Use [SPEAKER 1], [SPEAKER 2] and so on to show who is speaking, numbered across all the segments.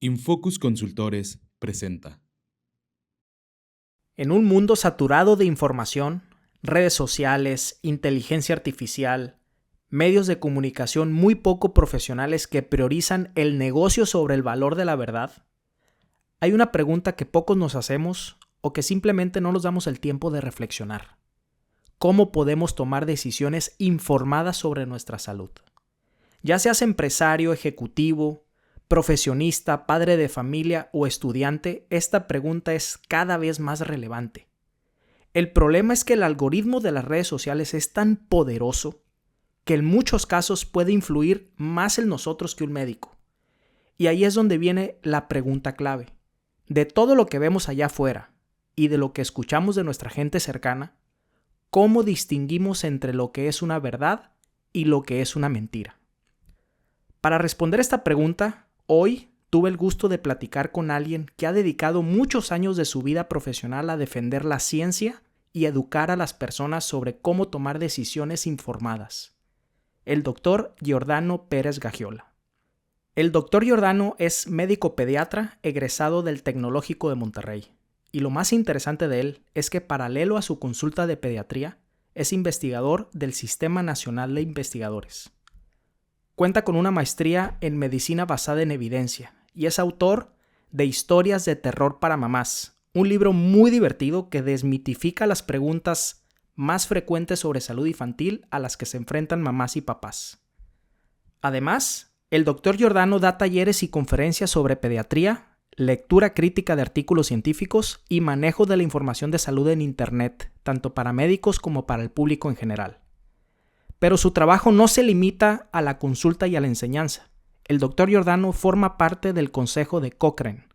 [SPEAKER 1] Infocus Consultores presenta.
[SPEAKER 2] En un mundo saturado de información, redes sociales, inteligencia artificial, medios de comunicación muy poco profesionales que priorizan el negocio sobre el valor de la verdad, hay una pregunta que pocos nos hacemos o que simplemente no nos damos el tiempo de reflexionar. ¿Cómo podemos tomar decisiones informadas sobre nuestra salud? Ya seas empresario, ejecutivo, profesionista, padre de familia o estudiante, esta pregunta es cada vez más relevante. El problema es que el algoritmo de las redes sociales es tan poderoso que en muchos casos puede influir más en nosotros que un médico. Y ahí es donde viene la pregunta clave. De todo lo que vemos allá afuera y de lo que escuchamos de nuestra gente cercana, ¿cómo distinguimos entre lo que es una verdad y lo que es una mentira? Para responder esta pregunta, hoy tuve el gusto de platicar con alguien que ha dedicado muchos años de su vida profesional a defender la ciencia y educar a las personas sobre cómo tomar decisiones informadas. El doctor Giordano Pérez Gagiola. El doctor Giordano es médico pediatra egresado del Tecnológico de Monterrey. Y lo más interesante de él es que paralelo a su consulta de pediatría, es investigador del Sistema Nacional de Investigadores. Cuenta con una maestría en medicina basada en evidencia y es autor de Historias de Terror para Mamás, un libro muy divertido que desmitifica las preguntas más frecuentes sobre salud infantil a las que se enfrentan mamás y papás. Además, el Dr. Giordano da talleres y conferencias sobre pediatría, lectura crítica de artículos científicos y manejo de la información de salud en Internet, tanto para médicos como para el público en general. Pero su trabajo no se limita a la consulta y a la enseñanza. El Dr. Giordano forma parte del Consejo de Cochrane,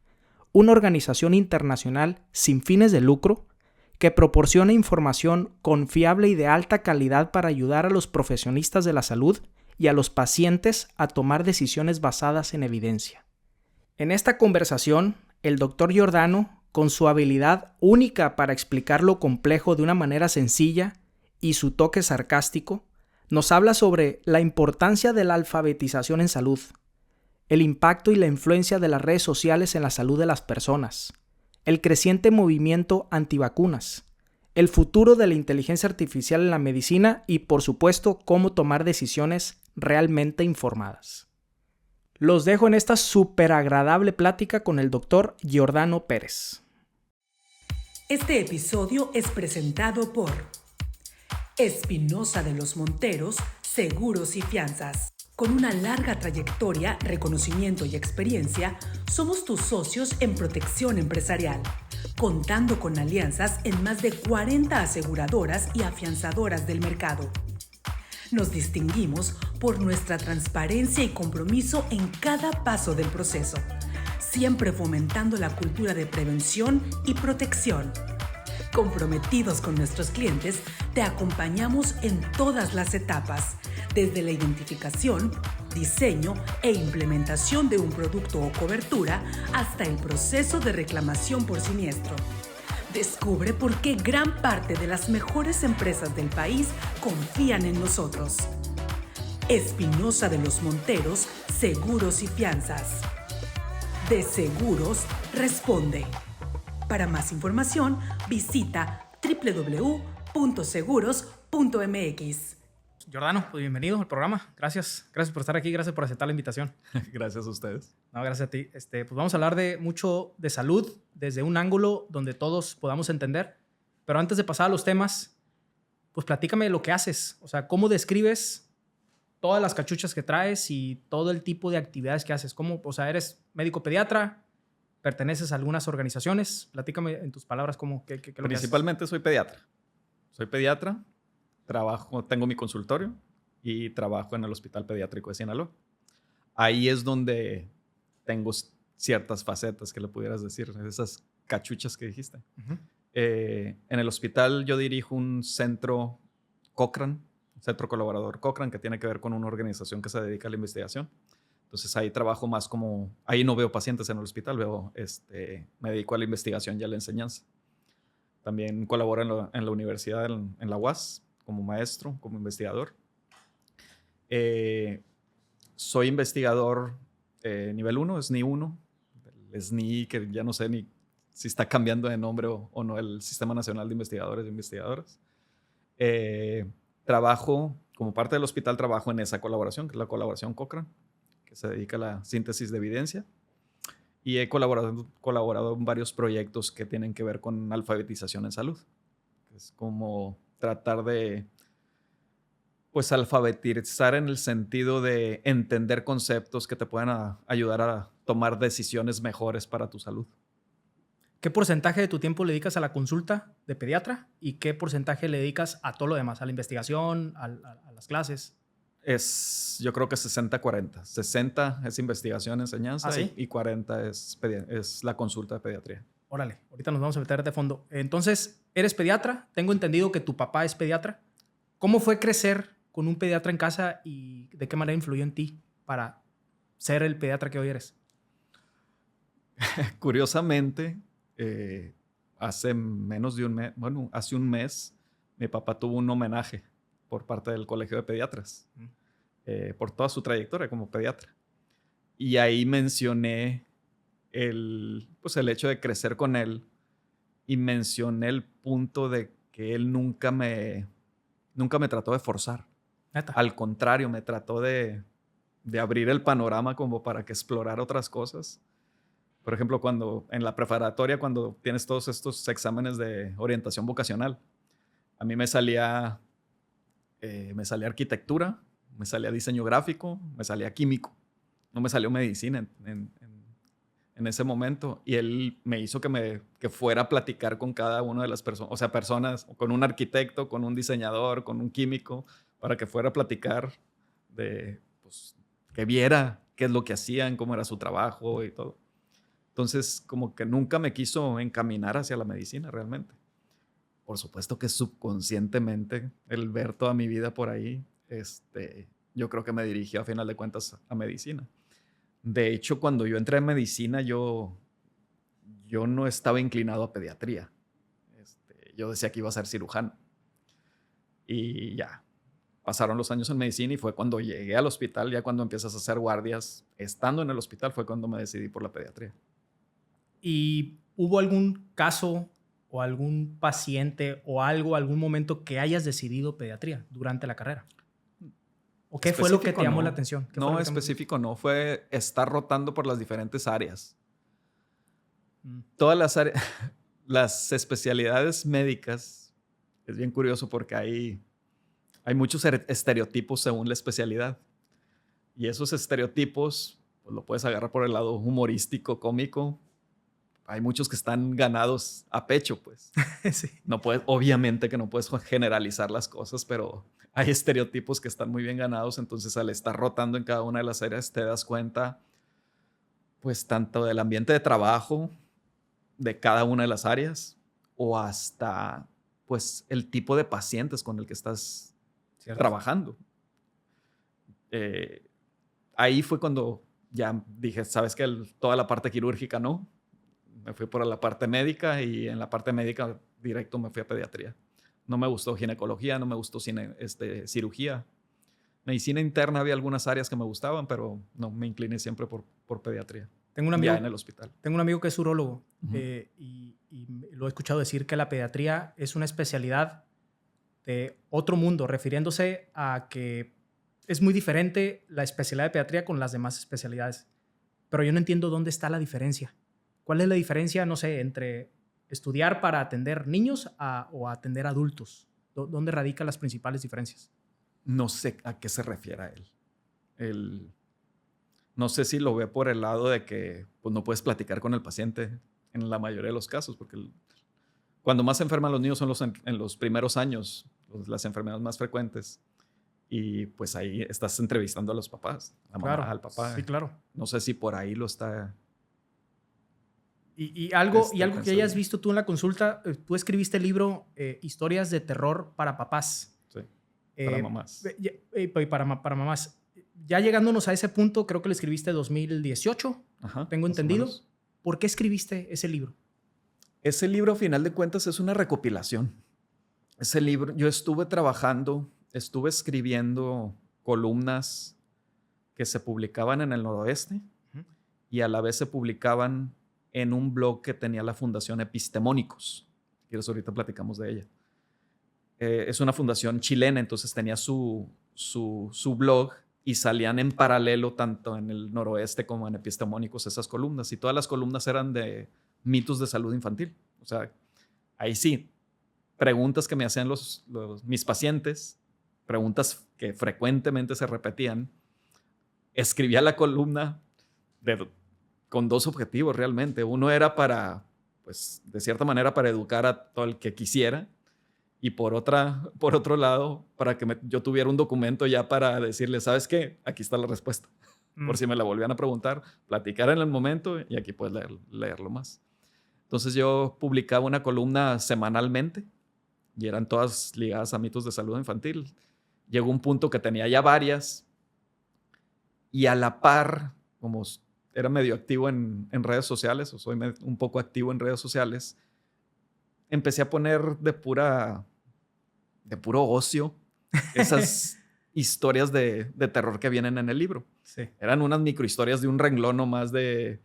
[SPEAKER 2] una organización internacional sin fines de lucro que proporciona información confiable y de alta calidad para ayudar a los profesionistas de la salud y a los pacientes a tomar decisiones basadas en evidencia. En esta conversación, el Dr. Giordano, con su habilidad única para explicar lo complejo de una manera sencilla y su toque sarcástico, nos habla sobre la importancia de la alfabetización en salud, el impacto y la influencia de las redes sociales en la salud de las personas, el creciente movimiento antivacunas, el futuro de la inteligencia artificial en la medicina y, por supuesto, cómo tomar decisiones realmente informadas. Los dejo en esta súper agradable plática con el doctor Giordano Pérez.
[SPEAKER 3] Este episodio es presentado por Espinosa de los Monteros, Seguros y Fianzas. Con una larga trayectoria, reconocimiento y experiencia, somos tus socios en protección empresarial, contando con alianzas en más de 40 aseguradoras y afianzadoras del mercado. Nos distinguimos por nuestra transparencia y compromiso en cada paso del proceso, siempre fomentando la cultura de prevención y protección. Comprometidos con nuestros clientes, te acompañamos en todas las etapas, desde la identificación, diseño e implementación de un producto o cobertura hasta el proceso de reclamación por siniestro. Descubre por qué gran parte de las mejores empresas del país confían en nosotros. Espinosa de los Monteros, Seguros y Fianzas. De Seguros, responde. Para más información, visita www.seguros.mx.
[SPEAKER 2] Giordano, pues bienvenido al programa. Gracias por estar aquí, gracias por aceptar la invitación.
[SPEAKER 1] Gracias a ustedes.
[SPEAKER 2] No, gracias a ti. Pues vamos a hablar mucho de salud desde un ángulo donde todos podamos entender. Pero antes de pasar a los temas, pues platícame lo que haces. O sea, ¿cómo describes todas las cachuchas que traes y todo el tipo de actividades que haces? O sea, ¿eres médico pediatra? ¿Perteneces a algunas organizaciones? Platícame en tus palabras qué lo que haces.
[SPEAKER 1] Principalmente soy pediatra. Tengo mi consultorio y trabajo en el Hospital Pediátrico de Sinaloa. Ahí es donde tengo ciertas facetas que le pudieras decir, esas cachuchas que dijiste.
[SPEAKER 2] Uh-huh.
[SPEAKER 1] En el hospital yo dirijo un centro Cochrane, un centro colaborador Cochrane, que tiene que ver con una organización que se dedica a la investigación. Entonces ahí trabajo más ahí no veo pacientes en el hospital, me dedico a la investigación y a la enseñanza. También colaboro en la universidad, en la UAS, como maestro, como investigador. Soy investigador nivel 1, SNI 1. SNI, que ya no sé ni si está cambiando de nombre o no, el Sistema Nacional de Investigadores e Investigadoras. Trabajo, como parte del hospital, trabajo en esa colaboración, que es la colaboración Cochrane, que se dedica a la síntesis de evidencia. Y he colaborado en varios proyectos que tienen que ver con alfabetización en salud. Es como tratar de, pues, alfabetizar en el sentido de entender conceptos que te puedan ayudar a tomar decisiones mejores para tu salud.
[SPEAKER 2] ¿Qué porcentaje de tu tiempo le dedicas a la consulta de pediatra y qué porcentaje le dedicas a todo lo demás, a la investigación, a las clases?
[SPEAKER 1] Yo creo que 60-40. 60 es investigación, enseñanza.
[SPEAKER 2] ¿Ah, sí?
[SPEAKER 1] Y 40 es la consulta de pediatría.
[SPEAKER 2] Órale, ahorita nos vamos a meter de fondo. Entonces, eres pediatra. Tengo entendido que tu papá es pediatra. ¿Cómo fue crecer con un pediatra en casa y de qué manera influyó en ti para ser el pediatra que hoy eres?
[SPEAKER 1] Curiosamente, hace menos de un mes, bueno, hace un mes, mi papá tuvo un homenaje por parte del Colegio de Pediatras, por toda su trayectoria como pediatra. Y ahí mencioné el hecho de crecer con él y mencioné el punto de que él nunca me trató de forzar.
[SPEAKER 2] ¿Neta?
[SPEAKER 1] Al contrario, me trató de abrir el panorama como para que explorara otras cosas. Por ejemplo, en la preparatoria, cuando tienes todos estos exámenes de orientación vocacional, a mí me salía arquitectura, me salía diseño gráfico, me salía químico. No me salió medicina en ese momento. Y él me hizo que fuera a platicar con cada una de las personas, o sea, personas, con un arquitecto, con un diseñador, con un químico, para que fuera a platicar pues, que viera qué es lo que hacían, cómo era su trabajo y todo. Entonces, como que nunca me quiso encaminar hacia la medicina realmente. Por supuesto que subconscientemente, el ver toda mi vida por ahí, yo creo que me dirigió a final de cuentas a medicina. De hecho, cuando yo entré en medicina, yo no estaba inclinado a pediatría. Yo decía que iba a ser cirujano. Y ya, pasaron los años en medicina y fue cuando llegué al hospital, ya cuando empiezas a hacer guardias, estando en el hospital, fue cuando me decidí por la pediatría.
[SPEAKER 2] ¿Y hubo algún caso o algún paciente o algún momento que hayas decidido pediatría durante la carrera? ¿O qué fue lo que te llamó la atención?
[SPEAKER 1] No, específico no. Fue estar rotando por las diferentes áreas. Todas las áreas, las especialidades médicas, es bien curioso porque hay muchos estereotipos según la especialidad. Y esos estereotipos pues, lo puedes agarrar por el lado humorístico, cómico. Hay muchos que están ganados a pecho, pues.
[SPEAKER 2] Sí.
[SPEAKER 1] Obviamente que no puedes generalizar las cosas, pero hay estereotipos que están muy bien ganados. Entonces, al estar rotando en cada una de las áreas, te das cuenta, pues, tanto del ambiente de trabajo de cada una de las áreas o hasta, pues, el tipo de pacientes con el que estás trabajando. Ahí fue cuando ya dije, ¿sabes qué? Toda la parte quirúrgica no. Me fui por la parte médica y en la parte médica directo me fui a pediatría. No me gustó ginecología, no me gustó cirugía. Medicina interna había algunas áreas que me gustaban, pero no, me incliné siempre por pediatría.
[SPEAKER 2] Tengo un amigo,
[SPEAKER 1] ya en el hospital.
[SPEAKER 2] Tengo un amigo que es urólogo y lo he escuchado decir que la pediatría es una especialidad de otro mundo, refiriéndose a que es muy diferente la especialidad de pediatría con las demás especialidades. Pero yo no entiendo dónde está la diferencia. ¿Cuál es la diferencia, no sé, entre estudiar para atender niños o atender adultos? ¿Dónde radican las principales diferencias?
[SPEAKER 1] No sé a qué se refiere él. No sé si lo ve por el lado de que pues, no puedes platicar con el paciente en la mayoría de los casos, porque cuando más se enferman los niños son en los primeros años, las enfermedades más frecuentes. Y pues ahí estás entrevistando a los papás, a la mamá, al papá.
[SPEAKER 2] Sí, claro.
[SPEAKER 1] No sé si por ahí lo está...
[SPEAKER 2] Y algo que hayas visto tú en la consulta, tú escribiste el libro Historias de terror para papás.
[SPEAKER 1] Sí, para mamás.
[SPEAKER 2] Para mamás. Ya llegándonos a ese punto, creo que lo escribiste en 2018, tengo entendido. ¿Por qué escribiste ese libro?
[SPEAKER 1] Ese libro, a final de cuentas, es una recopilación. Ese libro, yo estuve escribiendo columnas que se publicaban en el Noroeste y a la vez se publicaban en un blog que tenía la Fundación Epistemónicos. ¿Quieres? Ahorita platicamos de ella. Es una fundación chilena, entonces tenía su blog y salían en paralelo tanto en el noroeste como en Epistemónicos esas columnas. Y todas las columnas eran de mitos de salud infantil. O sea, ahí sí, preguntas que me hacían mis pacientes, preguntas que frecuentemente se repetían. Escribía la columna con dos objetivos realmente. Uno era para, pues, de cierta manera, para educar a todo el que quisiera. Y por otro lado, para que yo tuviera un documento ya para decirle, ¿sabes qué? Aquí está la respuesta. Por si me la volvían a preguntar, platicar en el momento y aquí puedes leerlo más. Entonces yo publicaba una columna semanalmente y eran todas ligadas a mitos de salud infantil. Llegó un punto que tenía ya varias y a la par, como era medio activo en redes sociales, o soy un poco activo en redes sociales, empecé a poner de puro ocio esas historias de terror que vienen en el libro.
[SPEAKER 2] Sí.
[SPEAKER 1] Eran unas microhistorias de un renglón nomás de,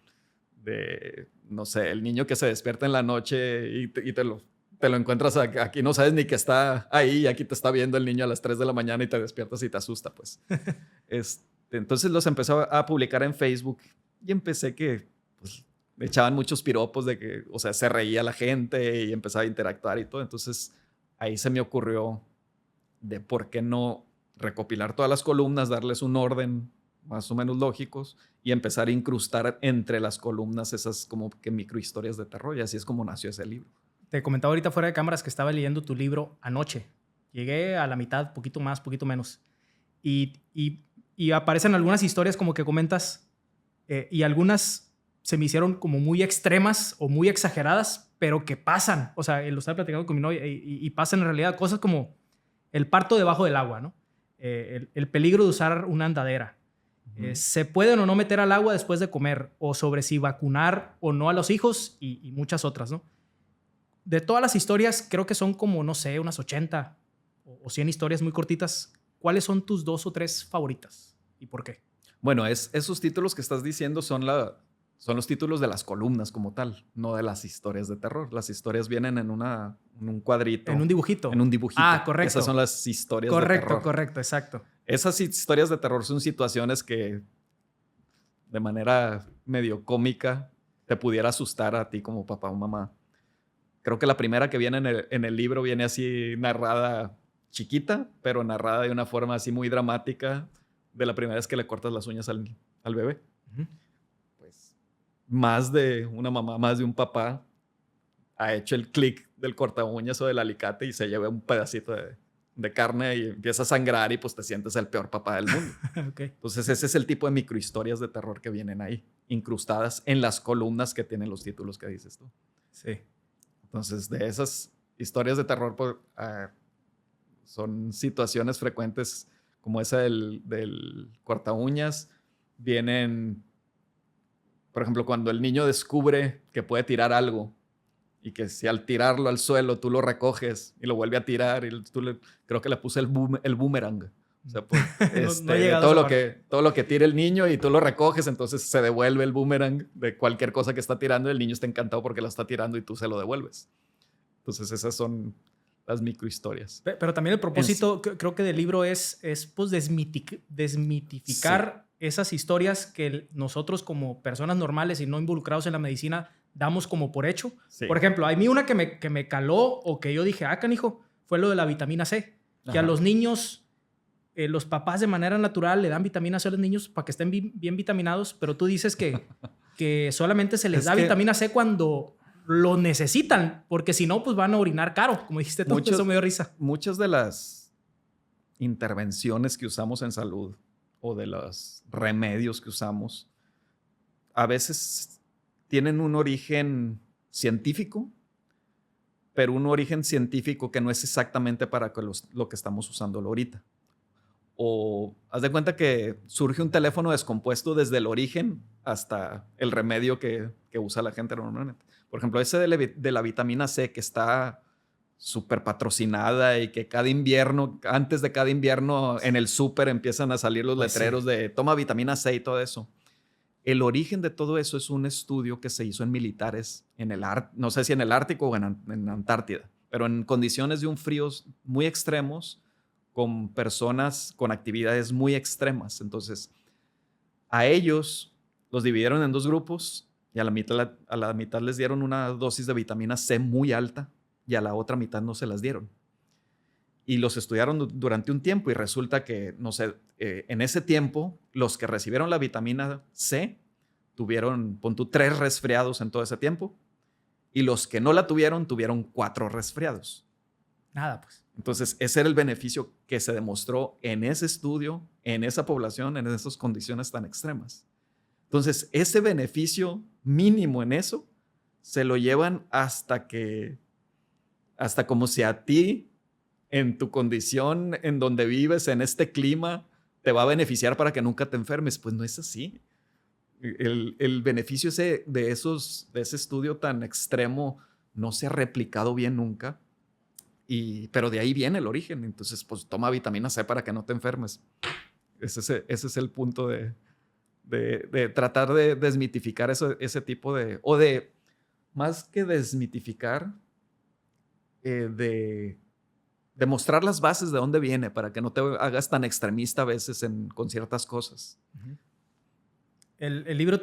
[SPEAKER 1] no sé, el niño que se despierta en la noche y te lo encuentras aquí, no sabes ni que está ahí y aquí te está viendo el niño a las 3 de la mañana y te despiertas y te asusta, pues. Entonces los empecé a publicar en Facebook y empecé que, pues, me echaban muchos piropos de que, o sea, se reía la gente y empezaba a interactuar y todo. Entonces ahí se me ocurrió de por qué no recopilar todas las columnas, darles un orden más o menos lógicos y empezar a incrustar entre las columnas esas como que microhistorias de terror. Y así es como nació ese libro.
[SPEAKER 2] Te comentaba ahorita fuera de cámaras que estaba leyendo tu libro anoche. Llegué a la mitad, poquito más, poquito menos. Y aparecen algunas historias como que comentas y algunas se me hicieron como muy extremas o muy exageradas, pero que pasan. O sea, lo estaba platicando con mi novia y pasan en realidad cosas como el parto debajo del agua, ¿no? El peligro de usar una andadera. ¿Se pueden o no meter al agua después de comer? O sobre si vacunar o no a los hijos y muchas otras, ¿no? De todas las historias, creo que son como, no sé, unas 80 o 100 historias muy cortitas. ¿Cuáles son tus 2 o 3 favoritas? ¿Y por qué?
[SPEAKER 1] Bueno, esos títulos que estás diciendo son los títulos de las columnas como tal, no de las historias de terror. Las historias vienen en un cuadrito.
[SPEAKER 2] En un dibujito.
[SPEAKER 1] En un dibujito.
[SPEAKER 2] Ah, correcto.
[SPEAKER 1] Esas son las historias de terror.
[SPEAKER 2] Correcto, exacto.
[SPEAKER 1] Esas historias de terror son situaciones que de manera medio cómica te pudiera asustar a ti como papá o mamá. Creo que la primera que viene en el libro viene así narrada chiquita, pero narrada de una forma así muy dramática de la primera vez que le cortas las uñas al bebé.
[SPEAKER 2] Uh-huh.
[SPEAKER 1] Pues más de una mamá, más de un papá ha hecho el clic del corta uñas o del alicate y se lleva un pedacito de carne y empieza a sangrar y pues te sientes el peor papá del mundo.
[SPEAKER 2] Okay.
[SPEAKER 1] Entonces ese es el tipo de microhistorias de terror que vienen ahí, incrustadas en las columnas que tienen los títulos que dices tú.
[SPEAKER 2] Sí.
[SPEAKER 1] Entonces de esas historias de terror pues, son situaciones frecuentes como esa del corta uñas. Vienen, por ejemplo, cuando el niño descubre que puede tirar algo y que si al tirarlo al suelo tú lo recoges y lo vuelve a tirar y creo que le puse el boomerang. O sea, pues, todo lo que tira el niño y tú lo recoges, entonces se devuelve el boomerang de cualquier cosa que está tirando y el niño está encantado porque lo está tirando y tú se lo devuelves. Entonces esas son las microhistorias.
[SPEAKER 2] Pero también el propósito creo que del libro es pues desmitificar esas historias que nosotros como personas normales y no involucrados en la medicina damos como por hecho. Sí. Por ejemplo, a mí una que me caló o que yo dije, canijo, fue lo de la vitamina C. Que a los niños, los papás de manera natural le dan vitamina C a los niños para que estén bien vitaminados, pero tú dices que solamente se les da vitamina C cuando lo necesitan, porque si no, pues van a orinar caro, como dijiste tú. Eso me dio risa.
[SPEAKER 1] Muchas de las intervenciones que usamos en salud o de los remedios que usamos a veces tienen un origen científico, pero un origen científico que no es exactamente para lo que estamos usando ahorita. O haz de cuenta que surge un teléfono descompuesto desde el origen hasta el remedio que usa la gente normalmente. Por ejemplo, ese de la vitamina C que está súper patrocinada y que cada invierno, antes de cada invierno en el súper empiezan a salir los letreros de toma vitamina C y todo eso. El origen de todo eso es un estudio que se hizo en militares, no sé si en el Ártico o en Antártida, pero en condiciones de un frío muy extremos, con personas con actividades muy extremas. Entonces, a ellos los dividieron en 2 grupos y a la mitad les dieron una dosis de vitamina C muy alta y a la otra mitad no se las dieron. Y los estudiaron durante un tiempo y resulta que, no sé, en ese tiempo, los que recibieron la vitamina C tuvieron, pon tú, 3 resfriados en todo ese tiempo y los que no la tuvieron 4 resfriados.
[SPEAKER 2] Nada, pues.
[SPEAKER 1] Entonces, ese era el beneficio que se demostró en ese estudio, en esa población, en esas condiciones tan extremas. Entonces, ese beneficio mínimo en eso se lo llevan hasta como si a ti, en tu condición, en donde vives, en este clima, te va a beneficiar para que nunca te enfermes. Pues no es así. El beneficio de ese estudio tan extremo no se ha replicado bien nunca. Pero de ahí viene el origen. Entonces, pues toma vitamina C para que no te enfermes. Ese es el punto de tratar de desmitificar ese tipo de más que desmitificar, de mostrar las bases de dónde viene para que no te hagas tan extremista a veces con ciertas cosas.
[SPEAKER 2] Uh-huh. El libro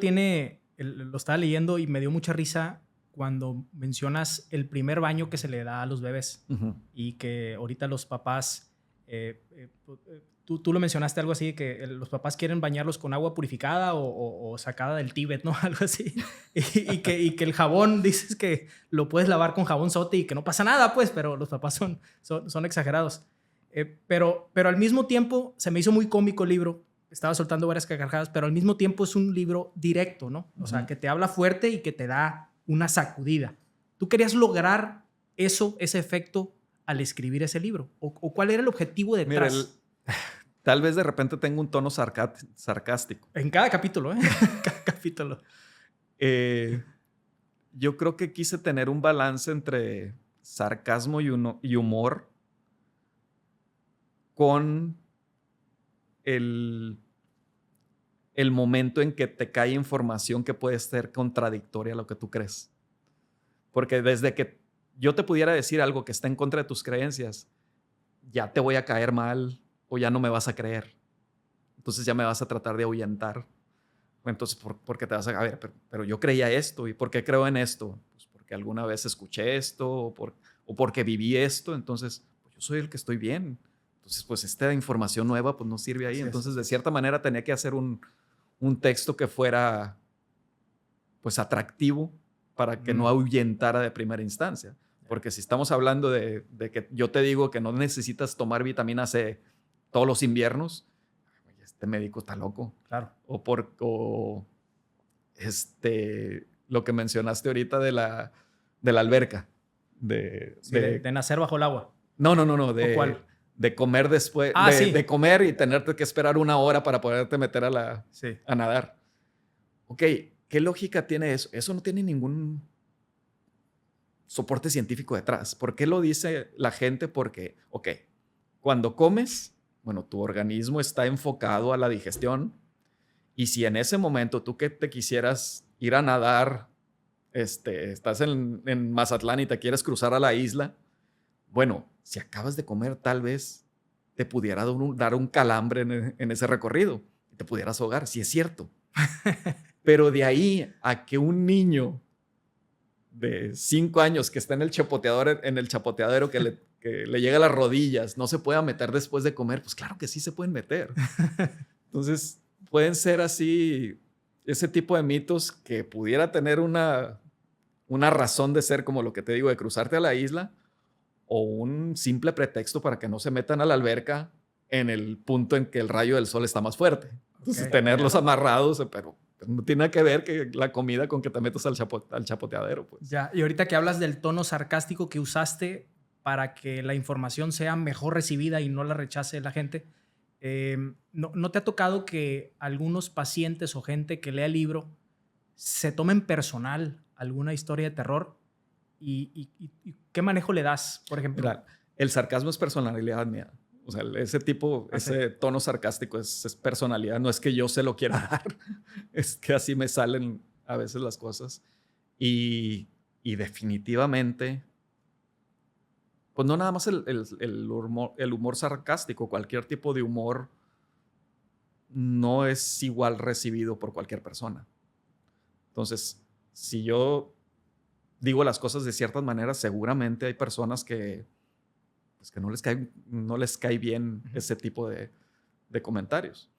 [SPEAKER 2] lo estaba leyendo y me dio mucha risa cuando mencionas el primer baño que se le da a los bebés. Uh-huh. Y que ahorita los papás, tú lo mencionaste algo así, que los papás quieren bañarlos con agua purificada o sacada del Tíbet, ¿no? Algo así. y que el jabón, dices que lo puedes lavar con jabón sote y que no pasa nada, pues, pero los papás son exagerados. Pero al mismo tiempo se me hizo muy cómico el libro. Estaba soltando varias carcajadas, pero al mismo tiempo es un libro directo, ¿no? O sea, que te habla fuerte y que te da una sacudida. ¿Tú querías lograr ese efecto al escribir ese libro? ¿O cuál era el objetivo detrás?
[SPEAKER 1] Mira, tal vez de repente tengo un tono sarcástico.
[SPEAKER 2] En cada capítulo, ¿eh? Cada capítulo.
[SPEAKER 1] Yo creo que quise tener un balance entre sarcasmo y humor con el momento en que te cae información que puede ser contradictoria a lo que tú crees. Porque desde que yo te pudiera decir algo que está en contra de tus creencias, ya te voy a caer mal o ya no me vas a creer. Entonces ya me vas a tratar de ahuyentar. Entonces, ¿por qué te vas a ver? Pero yo creía esto. ¿Y por qué creo en esto? Pues porque alguna vez escuché esto o porque viví esto. Entonces, pues yo soy el que estoy bien. Entonces, pues esta información nueva pues no sirve ahí. Sí, entonces, de cierta manera tenía que hacer un texto que fuera pues atractivo para que no ahuyentara de primera instancia. Porque si estamos hablando de que yo te digo que no necesitas tomar vitamina C todos los inviernos, este médico está loco.
[SPEAKER 2] Claro.
[SPEAKER 1] Lo que mencionaste ahorita de la alberca.
[SPEAKER 2] De nacer bajo el agua.
[SPEAKER 1] No.
[SPEAKER 2] ¿Cuál?
[SPEAKER 1] De comer después,
[SPEAKER 2] sí.
[SPEAKER 1] de comer y tenerte que esperar 1 hora para poderte meter a nadar. Ok, ¿qué lógica tiene eso? Eso no tiene ningún soporte científico detrás. ¿Por qué lo dice la gente? Porque, ok, cuando comes, bueno, tu organismo está enfocado a la digestión y si en ese momento tú que te quisieras ir a nadar, estás en Mazatlán y te quieres cruzar a la isla, bueno, si acabas de comer, tal vez te pudiera dar un calambre en ese recorrido y te pudieras ahogar, sí es cierto. Pero de ahí a que un niño de 5 años que está en el chapoteadero que le llega a las rodillas no se pueda meter después de comer, pues claro que sí se pueden meter. Entonces, pueden ser así ese tipo de mitos que pudiera tener una razón de ser, como lo que te digo, de cruzarte a la isla, o un simple pretexto para que no se metan a la alberca en el punto en que el rayo del sol está más fuerte. Entonces, tenerlos amarrados, pero no tiene nada que ver que la comida con que te metas al chapoteadero. Pues.
[SPEAKER 2] Ya, y ahorita que hablas del tono sarcástico que usaste para que la información sea mejor recibida y no la rechace la gente, ¿no te ha tocado que algunos pacientes o gente que lea el libro se tomen personal alguna historia de terror? ¿Y qué manejo le das, por ejemplo?
[SPEAKER 1] Mira, el sarcasmo es personalidad mía. O sea, ese tipo, ese tono sarcástico es personalidad. No es que yo se lo quiera dar. Es que así me salen a veces las cosas. Y definitivamente, pues no nada más el humor sarcástico. Cualquier tipo de humor no es igual recibido por cualquier persona. Entonces, si yo digo las cosas de ciertas maneras, seguramente hay personas que, pues que no les cae bien ese tipo de comentarios.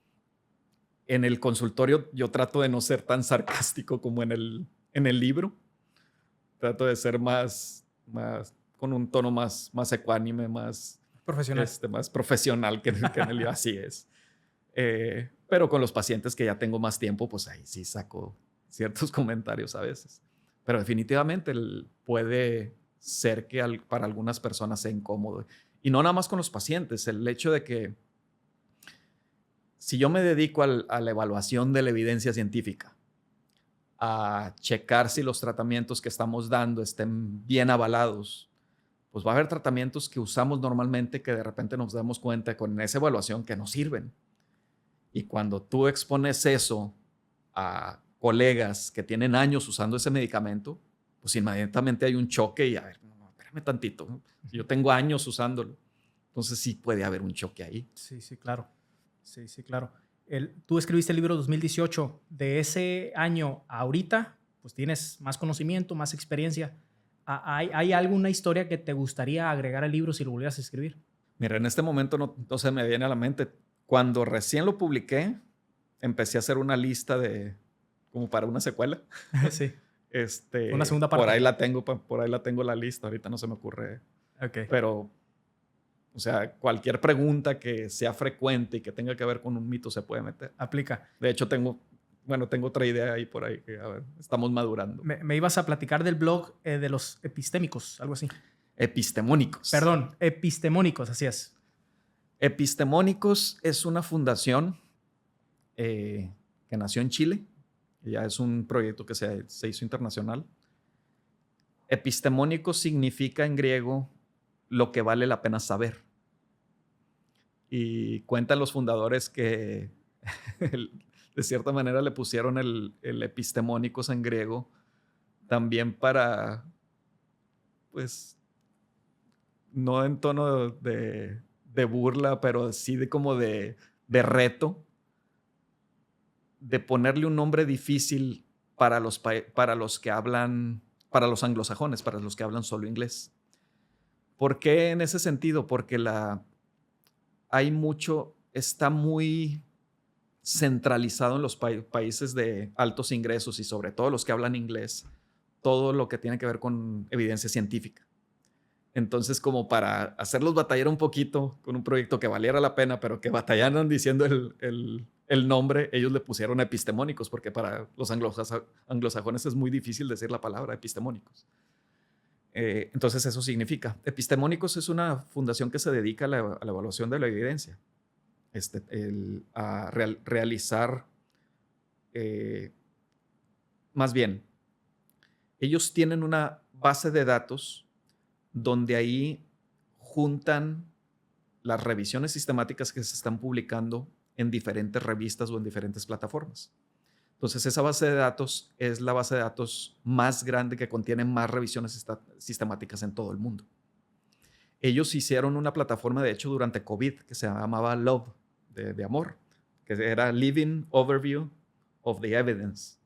[SPEAKER 1] En el consultorio yo trato de no ser tan sarcástico como en el libro. Trato de ser más con un tono más ecuánime, más
[SPEAKER 2] profesional.
[SPEAKER 1] Más profesional que en el libro. Así es. Pero con los pacientes que ya tengo más tiempo, pues ahí sí saco ciertos comentarios a veces. Pero definitivamente puede ser que para algunas personas sea incómodo. Y no nada más con los pacientes. El hecho de que si yo me dedico a la evaluación de la evidencia científica, a checar si los tratamientos que estamos dando estén bien avalados, pues va a haber tratamientos que usamos normalmente que de repente nos damos cuenta con esa evaluación que no sirven. Y cuando tú expones eso a colegas que tienen años usando ese medicamento, pues inmediatamente hay un choque y a ver, no, espérame tantito, ¿no? Yo tengo años usándolo. Entonces sí puede haber un choque ahí.
[SPEAKER 2] Sí, claro. Sí, claro. Tú escribiste el libro 2018. De ese año a ahorita, pues tienes más conocimiento, más experiencia. ¿Hay alguna historia que te gustaría agregar al libro si lo volvieras a escribir?
[SPEAKER 1] Mira, en este momento no se me viene a la mente. Cuando recién lo publiqué, empecé a hacer una lista como para una secuela.
[SPEAKER 2] Sí.
[SPEAKER 1] Una
[SPEAKER 2] segunda parte.
[SPEAKER 1] Por ahí la tengo la lista. Ahorita no se me ocurre.
[SPEAKER 2] Okay.
[SPEAKER 1] Pero, o sea, cualquier pregunta que sea frecuente y que tenga que ver con un mito se puede meter.
[SPEAKER 2] Aplica.
[SPEAKER 1] De hecho, tengo otra idea ahí por ahí que, a ver, estamos madurando.
[SPEAKER 2] Me ibas a platicar del blog de los epistémicos, algo así.
[SPEAKER 1] Epistemónicos.
[SPEAKER 2] Perdón, epistemónicos, así es.
[SPEAKER 1] Epistemónicos es una fundación que nació en Chile. Ya es un proyecto que se hizo internacional. Epistemónicos significa en griego lo que vale la pena saber. Y cuentan los fundadores que de cierta manera le pusieron el epistemónicos en griego también para, pues, no en tono de burla, pero sí como de reto, de ponerle un nombre difícil para los anglosajones, para los que hablan solo inglés. ¿Por qué en ese sentido? Porque está muy centralizado en los países de altos ingresos y sobre todo los que hablan inglés, todo lo que tiene que ver con evidencia científica. Entonces, como para hacerlos batallar un poquito con un proyecto que valiera la pena, pero que batallaran diciendo el nombre, ellos le pusieron epistemónicos, porque para los anglosajones es muy difícil decir la palabra epistemónicos. Entonces, eso significa. Epistemónicos es una fundación que se dedica a la evaluación de la evidencia, a realizar, más bien, ellos tienen una base de datos donde ahí juntan las revisiones sistemáticas que se están publicando en diferentes revistas o en diferentes plataformas. Entonces, esa base de datos es la base de datos más grande que contiene más revisiones sistemáticas en todo el mundo. Ellos hicieron una plataforma, de hecho, durante COVID, que se llamaba Love, de amor, que era Living Overview of the Evidence,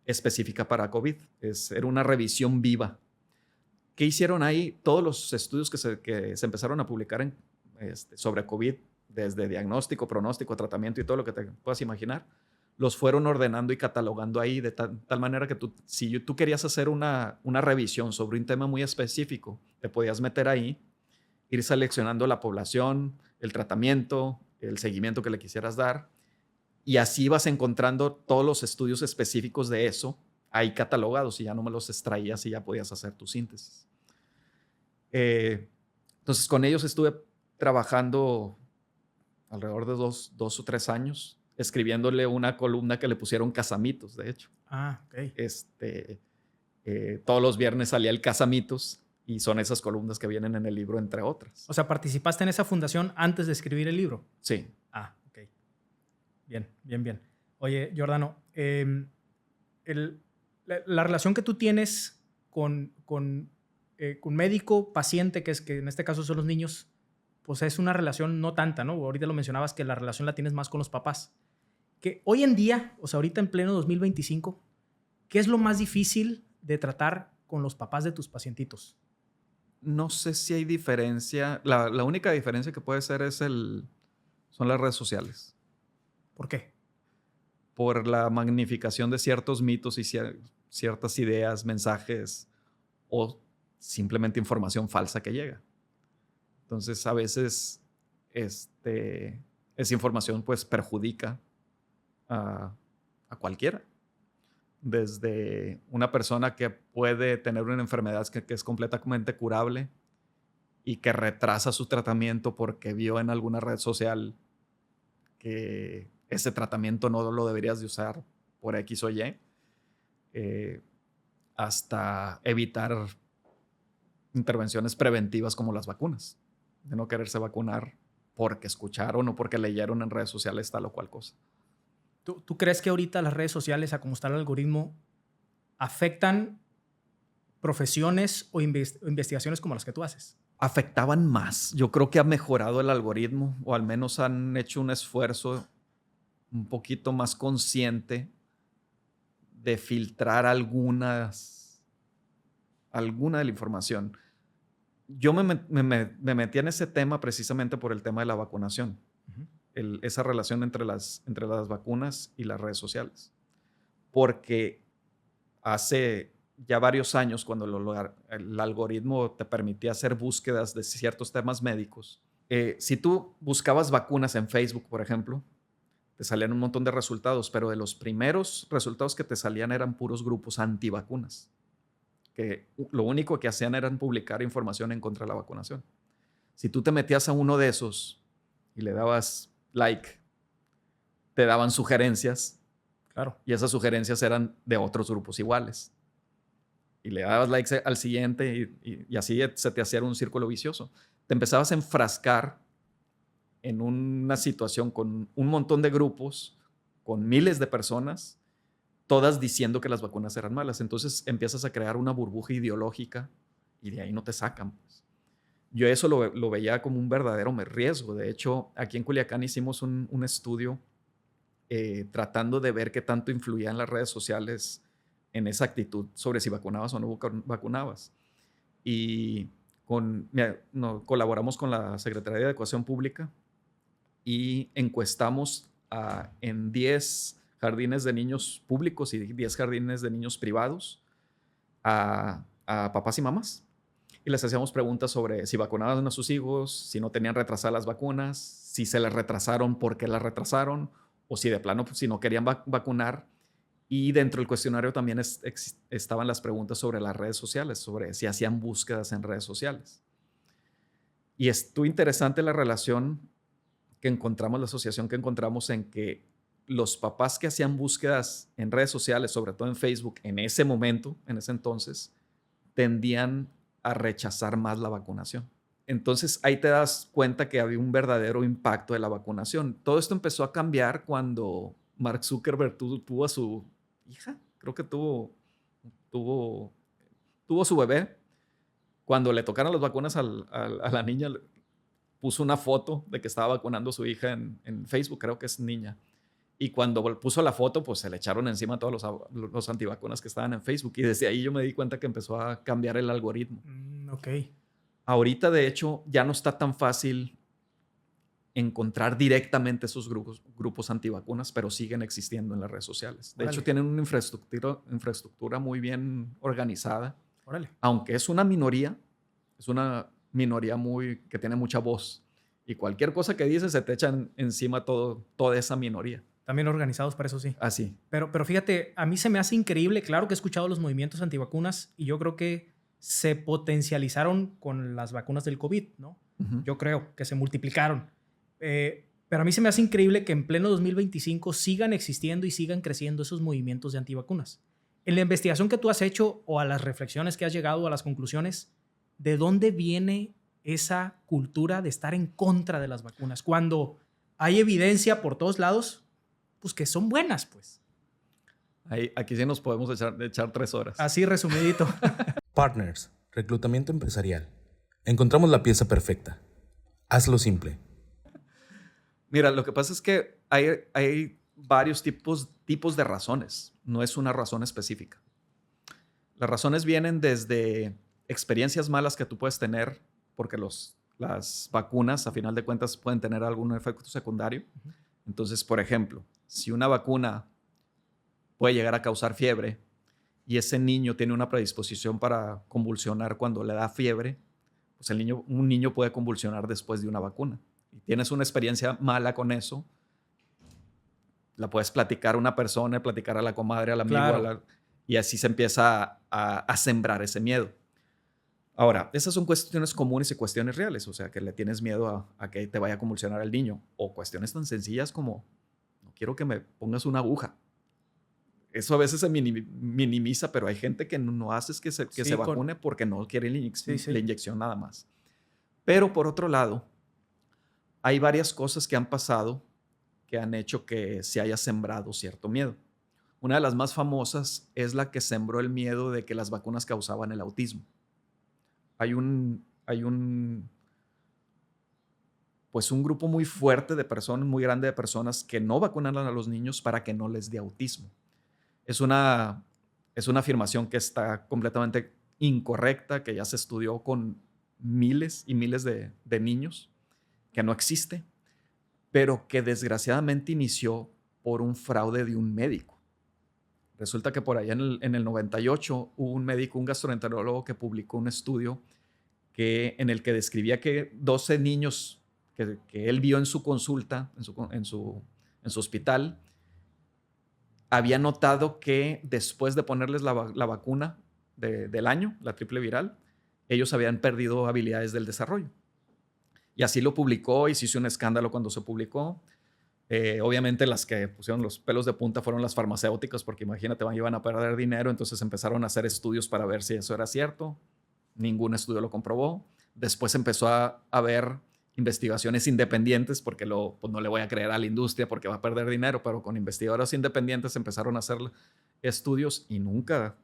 [SPEAKER 1] específica para COVID. Era una revisión viva. ¿Qué hicieron ahí? Todos los estudios que se empezaron a publicar sobre COVID, desde diagnóstico, pronóstico, tratamiento y todo lo que te puedas imaginar, los fueron ordenando y catalogando ahí de tal manera que si tú querías hacer una revisión sobre un tema muy específico, te podías meter ahí, ir seleccionando la población, el tratamiento, el seguimiento que le quisieras dar, y así vas encontrando todos los estudios específicos de eso ahí catalogados y ya no me los extraías y ya podías hacer tu síntesis. Entonces, con ellos estuve trabajando alrededor de dos o 3 años, escribiéndole una columna que le pusieron Casamitos, de hecho.
[SPEAKER 2] Ah, ok.
[SPEAKER 1] Todos los viernes salía el Casamitos Y son esas columnas que vienen en el libro, entre otras.
[SPEAKER 2] O sea, ¿participaste en esa fundación antes de escribir el libro?
[SPEAKER 1] Sí.
[SPEAKER 2] Ah, ok. Bien. Oye, Giordano, la relación que tú tienes con médico-paciente, que en este caso son los niños, pues es una relación no tanta, ¿no? Ahorita lo mencionabas que la relación la tienes más con los papás. Que hoy en día, o sea, ahorita en pleno 2025, ¿qué es lo más difícil de tratar con los papás de tus pacientitos?
[SPEAKER 1] No sé si hay diferencia. La única diferencia que puede ser son las redes sociales.
[SPEAKER 2] ¿Por qué?
[SPEAKER 1] Por la magnificación de ciertos mitos y ciertas ideas, mensajes o simplemente información falsa que llega. Entonces, a veces esa información pues perjudica a cualquiera. Desde una persona que puede tener una enfermedad que es completamente curable y que retrasa su tratamiento porque vio en alguna red social que ese tratamiento no lo deberías de usar por X o Y, hasta evitar intervenciones preventivas como las vacunas, de no quererse vacunar porque escucharon o porque leyeron en redes sociales tal o cual cosa.
[SPEAKER 2] ¿Tú crees que ahorita las redes sociales, a cómo está el algoritmo, afectan profesiones o investigaciones como las que tú haces?
[SPEAKER 1] Afectaban más. Yo creo que ha mejorado el algoritmo, o al menos han hecho un esfuerzo un poquito más consciente de filtrar alguna de la información. Yo me metí en ese tema precisamente por el tema de la vacunación. Esa relación entre las vacunas y las redes sociales. Porque hace ya varios años, cuando el algoritmo te permitía hacer búsquedas de ciertos temas médicos, si tú buscabas vacunas en Facebook, por ejemplo, te salían un montón de resultados, pero de los primeros resultados que te salían eran puros grupos antivacunas, que lo único que hacían era publicar información en contra de la vacunación. Si tú te metías a uno de esos y le dabas like, te daban sugerencias.
[SPEAKER 2] Claro.
[SPEAKER 1] Y esas sugerencias eran de otros grupos iguales. Y le dabas likes al siguiente y así se te hacía un círculo vicioso. Te empezabas a enfrascar en una situación con un montón de grupos, con miles de personas, todas diciendo que las vacunas eran malas. Entonces empiezas a crear una burbuja ideológica y de ahí no te sacan, pues. Yo eso lo veía como un verdadero riesgo. De hecho, aquí en Culiacán hicimos un estudio tratando de ver qué tanto influían las redes sociales en esa actitud sobre si vacunabas o no vacunabas. Y colaboramos con la Secretaría de Educación Pública y encuestamos en 10 jardines de niños públicos y 10 jardines de niños privados a papás y mamás. Y les hacíamos preguntas sobre si vacunaban a sus hijos, si no tenían retrasadas las vacunas, si se les retrasaron, por qué las retrasaron, o si de plano, pues, si no querían vacunar. Y dentro del cuestionario también estaban las preguntas sobre las redes sociales, sobre si hacían búsquedas en redes sociales. Y estuvo interesante la relación que encontramos, la asociación que encontramos en que los papás que hacían búsquedas en redes sociales, sobre todo en Facebook, en ese momento, en ese entonces, tendían a rechazar más la vacunación. Entonces ahí te das cuenta que había un verdadero impacto de la vacunación. Todo esto empezó a cambiar cuando Mark Zuckerberg tuvo a su hija, creo que tuvo su bebé. Cuando le tocaron las vacunas a la niña, puso una foto de que estaba vacunando a su hija en Facebook, creo que es niña. Y cuando puso la foto, pues se le echaron encima todos los antivacunas que estaban en Facebook. Y desde ahí yo me di cuenta que empezó a cambiar el algoritmo.
[SPEAKER 2] Ok.
[SPEAKER 1] Ahorita, de hecho, ya no está tan fácil encontrar directamente esos grupos antivacunas, pero siguen existiendo en las redes sociales. De hecho, tienen una infraestructura muy bien organizada.
[SPEAKER 2] Órale.
[SPEAKER 1] Aunque es una minoría que tiene mucha voz. Y cualquier cosa que dice se te echan encima toda esa minoría.
[SPEAKER 2] También organizados para eso, sí.
[SPEAKER 1] Así.
[SPEAKER 2] Pero fíjate, a mí se me hace increíble. Claro que he escuchado los movimientos antivacunas y yo creo que se potencializaron con las vacunas del COVID, ¿no?
[SPEAKER 1] Uh-huh.
[SPEAKER 2] Yo creo que se multiplicaron. Pero a mí se me hace increíble que en pleno 2025 sigan existiendo y sigan creciendo esos movimientos de antivacunas. En la investigación que tú has hecho o a las reflexiones que has llegado, a las conclusiones, ¿de dónde viene esa cultura de estar en contra de las vacunas? Cuando hay evidencia por todos lados, pues que son buenas, pues.
[SPEAKER 1] Aquí sí nos podemos echar 3 horas.
[SPEAKER 2] Así resumidito.
[SPEAKER 4] Partners, reclutamiento empresarial. Encontramos la pieza perfecta. Hazlo simple.
[SPEAKER 1] Mira, lo que pasa es que hay varios tipos de razones. No es una razón específica. Las razones vienen desde experiencias malas que tú puedes tener, porque las vacunas, a final de cuentas, pueden tener algún efecto secundario. Entonces, por ejemplo, si una vacuna puede llegar a causar fiebre y ese niño tiene una predisposición para convulsionar cuando le da fiebre, pues un niño puede convulsionar después de una vacuna. Y tienes una experiencia mala con eso, la puedes platicar a una persona, platicar a la comadre, al amigo,
[SPEAKER 2] Claro.
[SPEAKER 1] y así se empieza a sembrar ese miedo. Ahora, esas son cuestiones comunes y cuestiones reales, o sea, que le tienes miedo a que te vaya a convulsionar el niño, o cuestiones tan sencillas como, no quiero que me pongas una aguja. Eso a veces se minimiza, pero hay gente que no hace que se vacune porque no quiere la inyección nada más. Pero por otro lado, hay varias cosas que han pasado que han hecho que se haya sembrado cierto miedo. Una de las más famosas es la que sembró el miedo de que las vacunas causaban el autismo. Hay un grupo muy fuerte de personas, muy grande de personas que no vacunan a los niños para que no les dé autismo. Es una afirmación que está completamente incorrecta, que ya se estudió con miles y miles de niños, que no existe, pero que desgraciadamente inició por un fraude de un médico. Resulta que por allá en el 98 hubo un médico, un gastroenterólogo, que publicó un estudio en el que describía que 12 niños que él vio en su consulta, en su hospital, había notado que después de ponerles la vacuna del año, la triple viral, ellos habían perdido habilidades del desarrollo. Y así lo publicó y se hizo un escándalo cuando se publicó. Obviamente las que pusieron los pelos de punta fueron las farmacéuticas, porque imagínate, iban a perder dinero, entonces empezaron a hacer estudios para ver si eso era cierto. Ningún estudio lo comprobó. Después empezó a haber investigaciones independientes, porque pues no le voy a creer a la industria porque va a perder dinero, pero con investigadores independientes empezaron a hacer estudios y nunca,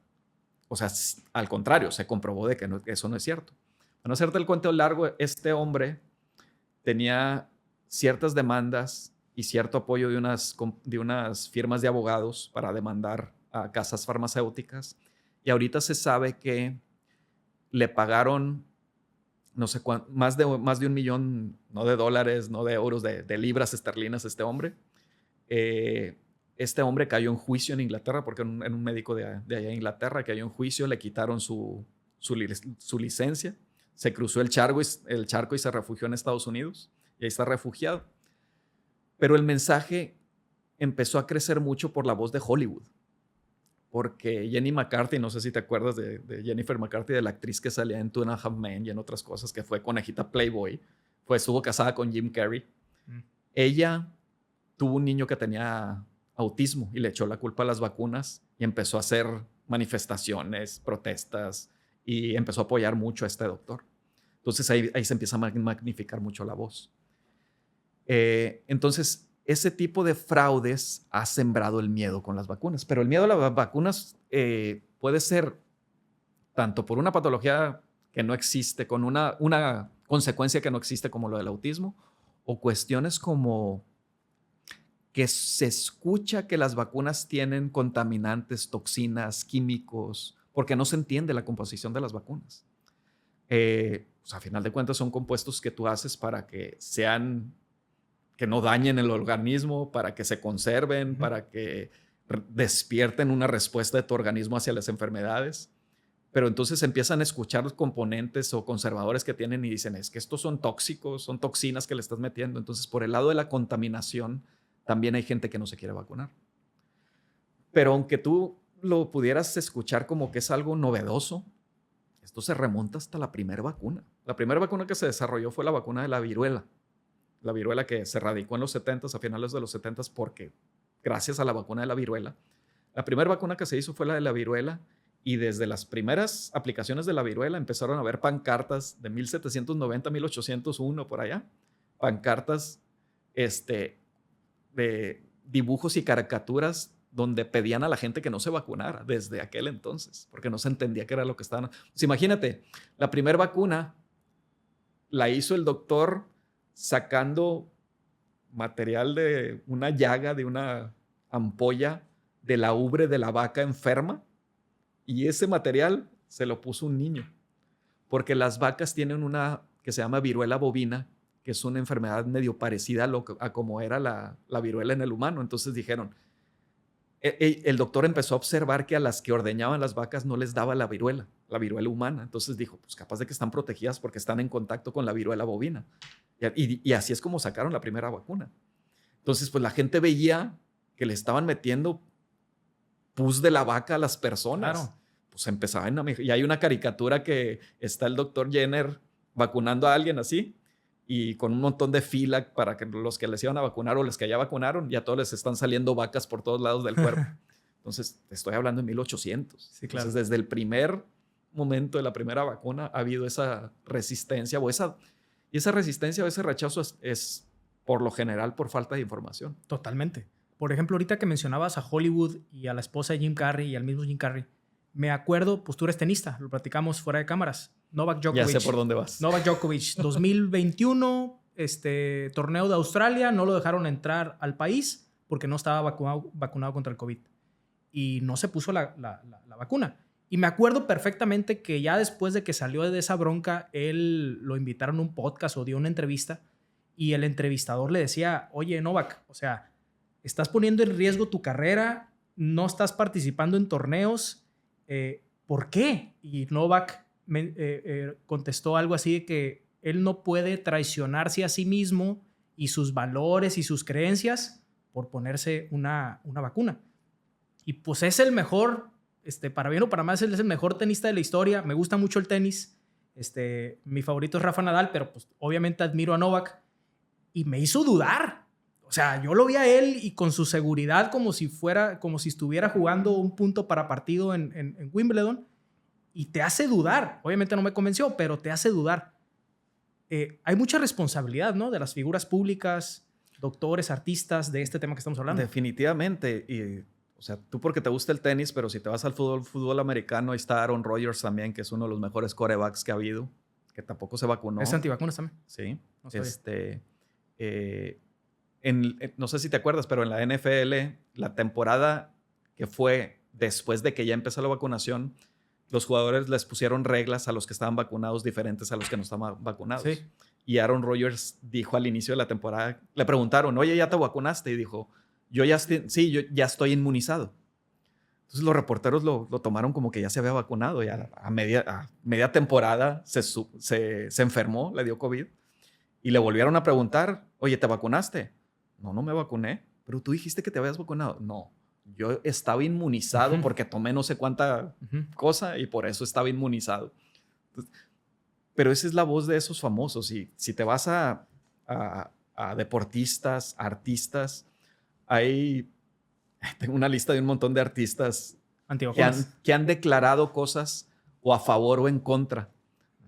[SPEAKER 1] o sea, al contrario, se comprobó de que eso no es cierto. Para no hacerte el cuento largo, este hombre tenía ciertas demandas y cierto apoyo de unas firmas de abogados para demandar a casas farmacéuticas, y ahorita se sabe que le pagaron no sé cuánto, más de $1 millón, no de dólares, no de euros, de libras esterlinas a este hombre. Este hombre cayó en juicio en Inglaterra, porque en un médico de allá en Inglaterra cayó en juicio, le quitaron su licencia, se cruzó el charco y se refugió en Estados Unidos, y ahí está refugiado. Pero el mensaje empezó a crecer mucho por la voz de Hollywood, porque Jenny McCarthy, no sé si te acuerdas de Jennifer McCarthy, de la actriz que salía en Two and a Half Men y en otras cosas, que fue conejita Playboy, estuvo casada con Jim Carrey. Ella tuvo un niño que tenía autismo y le echó la culpa a las vacunas y empezó a hacer manifestaciones, protestas, y empezó a apoyar mucho a este doctor. Entonces ahí se empieza a magnificar mucho la voz. Entonces, ese tipo de fraudes ha sembrado el miedo con las vacunas. Pero el miedo a las vacunas puede ser tanto por una patología que no existe, con una consecuencia que no existe como lo del autismo, o cuestiones como que se escucha que las vacunas tienen contaminantes, toxinas, químicos, porque no se entiende la composición de las vacunas. A final de cuentas son compuestos que tú haces para que no dañen el organismo, para que se conserven, para que despierten una respuesta de tu organismo hacia las enfermedades. Pero entonces empiezan a escuchar los componentes o conservadores que tienen y dicen, es que estos son tóxicos, son toxinas que le estás metiendo. Entonces, por el lado de la contaminación, también hay gente que no se quiere vacunar. Pero aunque tú lo pudieras escuchar como que es algo novedoso, esto se remonta hasta la primera vacuna. La primera vacuna que se desarrolló fue la vacuna de la viruela. La viruela que se radicó en los 70s, a finales de los 70s, porque gracias a la vacuna de la viruela. La primera vacuna que se hizo fue la de la viruela, Y desde las primeras aplicaciones de la viruela empezaron a haber pancartas de 1790, 1801 por allá. Pancartas de dibujos y caricaturas donde pedían a la gente que no se vacunara desde aquel entonces, porque no se entendía qué era lo que estaban. Pues imagínate, la primera vacuna la hizo el doctor sacando material de una llaga, de una ampolla de la ubre de la vaca enferma, y ese material se lo puso un niño, porque las vacas tienen una que se llama viruela bovina, que es una enfermedad medio parecida a como era la viruela en el humano. Entonces dijeron, el doctor empezó a observar que a las que ordeñaban las vacas no les daba la viruela humana. Entonces dijo, pues capaz de que están protegidas porque están en contacto con la viruela bovina. Y así es como sacaron la primera vacuna. Entonces, pues la gente veía que le estaban metiendo pus de la vaca a las personas.
[SPEAKER 2] Claro.
[SPEAKER 1] Pues empezaban a... Y hay una caricatura que está el doctor Jenner vacunando a alguien así, y con un montón de fila para que los que les iban a vacunar o los que ya vacunaron, ya todos les están saliendo vacas por todos lados del cuerpo. Entonces, te estoy hablando de 1800.
[SPEAKER 2] Sí, claro.
[SPEAKER 1] Entonces, desde el primer momento de la primera vacuna ha habido esa resistencia y esa resistencia o ese rechazo es por lo general por falta de información.
[SPEAKER 2] Totalmente. Por ejemplo, ahorita que mencionabas a Hollywood y a la esposa de Jim Carrey y al mismo Jim Carrey, me acuerdo, pues tú eres tenista, lo platicamos fuera de cámaras. Novak Djokovic.
[SPEAKER 1] Ya sé por dónde vas.
[SPEAKER 2] Novak Djokovic, 2021, torneo de Australia, no lo dejaron entrar al país porque no estaba vacunado contra el COVID. Y no se puso la vacuna. Y me acuerdo perfectamente que ya después de que salió de esa bronca, él lo invitaron a un podcast o dio una entrevista, y el entrevistador le decía, oye, Novak, o sea, estás poniendo en riesgo tu carrera, no estás participando en torneos, ¿por qué? Y Novak contestó algo así de que él no puede traicionarse a sí mismo y sus valores y sus creencias por ponerse una vacuna. Y pues es el mejor, para bien o para mal, es el mejor tenista de la historia. Me gusta mucho el tenis. Mi favorito es Rafa Nadal, pero pues obviamente admiro a Novak. Y me hizo dudar. O sea, yo lo vi a él y con su seguridad como si estuviera jugando un punto para partido en Wimbledon, y te hace dudar. Obviamente no me convenció, pero te hace dudar. Hay mucha responsabilidad, ¿no? De las figuras públicas, doctores, artistas, de este tema que estamos hablando.
[SPEAKER 1] Definitivamente. Y, o sea, tú porque te gusta el tenis, pero si te vas al fútbol americano, ahí está Aaron Rodgers también, que es uno de los mejores quarterbacks que ha habido, que tampoco se vacunó.
[SPEAKER 2] Es antivacunas también.
[SPEAKER 1] Sí.
[SPEAKER 2] No sabía.
[SPEAKER 1] No sé si te acuerdas, pero en la NFL, la temporada que fue después de que ya empezó la vacunación, los jugadores les pusieron reglas a los que estaban vacunados diferentes a los que no estaban vacunados.
[SPEAKER 2] Sí.
[SPEAKER 1] Y Aaron Rodgers dijo al inicio de la temporada, le preguntaron, oye, ¿ya te vacunaste? Y dijo, yo ya estoy inmunizado. Entonces los reporteros lo tomaron como que ya se había vacunado. Ya a media temporada se enfermó, le dio COVID. Y le volvieron a preguntar, oye, ¿te vacunaste? No me vacuné. Pero tú dijiste que te habías vacunado. No, yo estaba inmunizado porque tomé no sé cuánta cosa y por eso estaba inmunizado. Entonces, pero esa es la voz de esos famosos. Y si te vas a deportistas, artistas, tengo una lista de un montón de artistas que han declarado cosas o a favor o en contra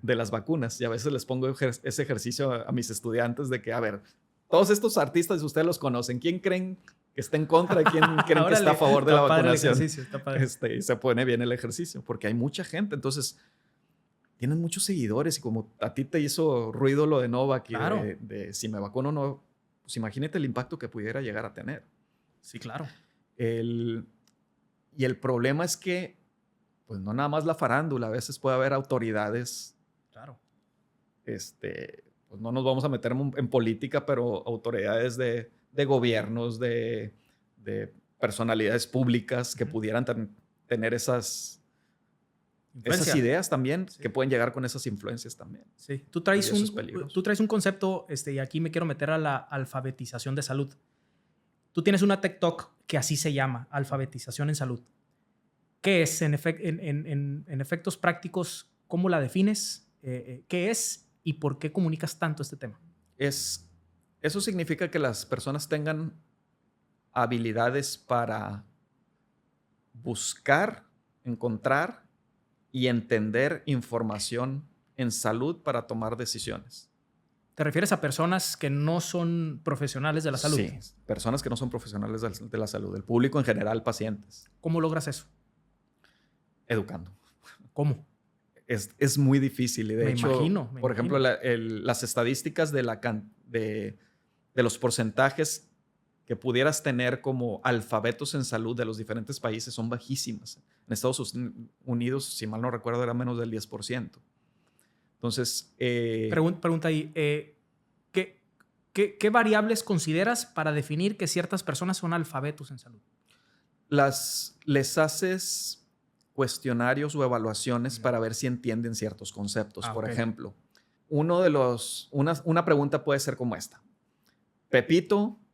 [SPEAKER 1] de las vacunas. Y a veces les pongo ese ejercicio a mis estudiantes de que, a ver, todos estos artistas ustedes los conocen. ¿Quién creen que está en contra y quién creen que está a favor de la vacunación?
[SPEAKER 2] Está padre.
[SPEAKER 1] Y se pone bien el ejercicio porque hay mucha gente. Entonces, tienen muchos seguidores y como a ti te hizo ruido lo de Novak y
[SPEAKER 2] claro,
[SPEAKER 1] de si me vacuno o no, pues imagínate el impacto que pudiera llegar a tener.
[SPEAKER 2] Sí, claro.
[SPEAKER 1] Y el problema es que, pues no nada más la farándula, a veces puede haber autoridades.
[SPEAKER 2] Claro.
[SPEAKER 1] Pues no nos vamos a meter en política, pero autoridades de gobiernos, de personalidades públicas que pudieran tener esas ideas también, sí, que pueden llegar con esas influencias también.
[SPEAKER 2] Sí. Tú traes un concepto, y aquí me quiero meter a la alfabetización de salud. Tú tienes una TED Talk que así se llama, alfabetización en salud. ¿Qué es, en efectos prácticos, cómo la defines? ¿Qué es y por qué comunicas tanto este tema?
[SPEAKER 1] Eso significa que las personas tengan habilidades para buscar, encontrar y entender información en salud para tomar decisiones.
[SPEAKER 2] ¿Te refieres a personas que no son profesionales de la salud?
[SPEAKER 1] Sí, personas que no son profesionales de la salud, el público en general, pacientes.
[SPEAKER 2] ¿Cómo logras eso?
[SPEAKER 1] Educando.
[SPEAKER 2] ¿Cómo?
[SPEAKER 1] Es muy difícil y de hecho, por ejemplo, las estadísticas de los porcentajes que pudieras tener como alfabetos en salud de los diferentes países son bajísimas. En Estados Unidos, si mal no recuerdo, era menos del 10%. Entonces...
[SPEAKER 2] Pregunta ahí, ¿qué variables consideras para definir que ciertas personas son alfabetos en salud?
[SPEAKER 1] Les haces cuestionarios o evaluaciones para ver si entienden ciertos conceptos. Por ejemplo, una pregunta puede ser como esta.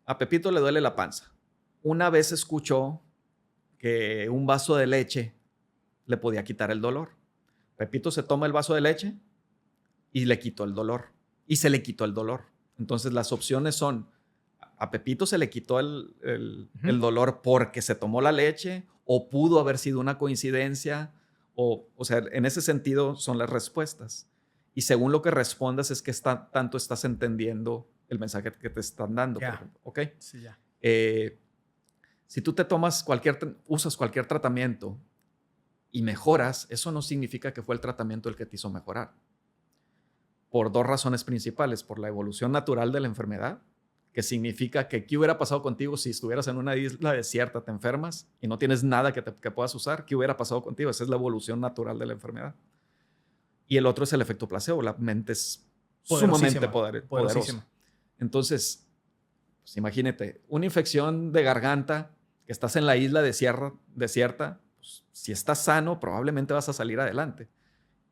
[SPEAKER 1] A Pepito le duele la panza. Una vez escuchó que un vaso de leche le podía quitar el dolor. Pepito se toma el vaso de leche y le quitó el dolor. Y se le quitó el dolor. Entonces las opciones son, a Pepito se le quitó el dolor porque se tomó la leche, o pudo haber sido una coincidencia, o sea, en ese sentido son las respuestas. Y según lo que respondas es que tanto estás entendiendo el mensaje que te están dando. Por ejemplo. ¿Ok?
[SPEAKER 2] Sí, ya.
[SPEAKER 1] Si tú usas cualquier tratamiento y mejoras, eso no significa que fue el tratamiento el que te hizo mejorar. Por dos razones principales. Por la evolución natural de la enfermedad, que significa que ¿qué hubiera pasado contigo si estuvieras en una isla desierta, te enfermas y no tienes nada que puedas usar? ¿Qué hubiera pasado contigo? Esa es la evolución natural de la enfermedad. Y el otro es el efecto placebo. La mente es sumamente poderosa. Entonces, pues imagínate, una infección de garganta, que estás en la isla desierta, pues, si estás sano, probablemente vas a salir adelante.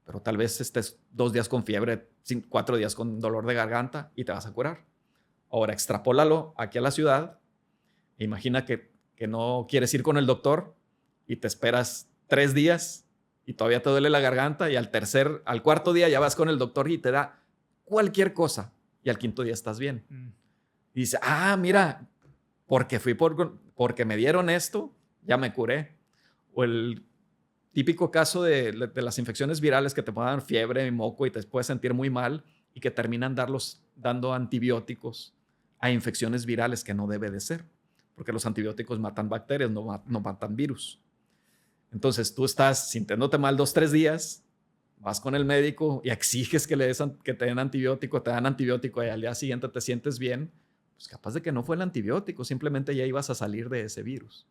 [SPEAKER 1] Pero tal vez estés 2 días con fiebre, 4 días con dolor de garganta y te vas a curar. Ahora, extrapólalo aquí a la ciudad. Imagina que no quieres ir con el doctor y te esperas 3 días y todavía te duele la garganta y al 4.º día ya vas con el doctor y te da cualquier cosa y al 5.º día estás bien. Y dice, mira, porque me dieron esto, ya me curé. O el típico caso de las infecciones virales que te pueden dar fiebre y moco y te puedes sentir muy mal y que terminan dando antibióticos a infecciones virales, que no debe de ser, porque los antibióticos matan bacterias, no matan virus. Entonces tú estás sintiéndote mal 2-3 días, vas con el médico y exiges que te den antibiótico, te dan antibiótico y al día siguiente te sientes bien, pues capaz de que no fue el antibiótico, simplemente ya ibas a salir de ese virus.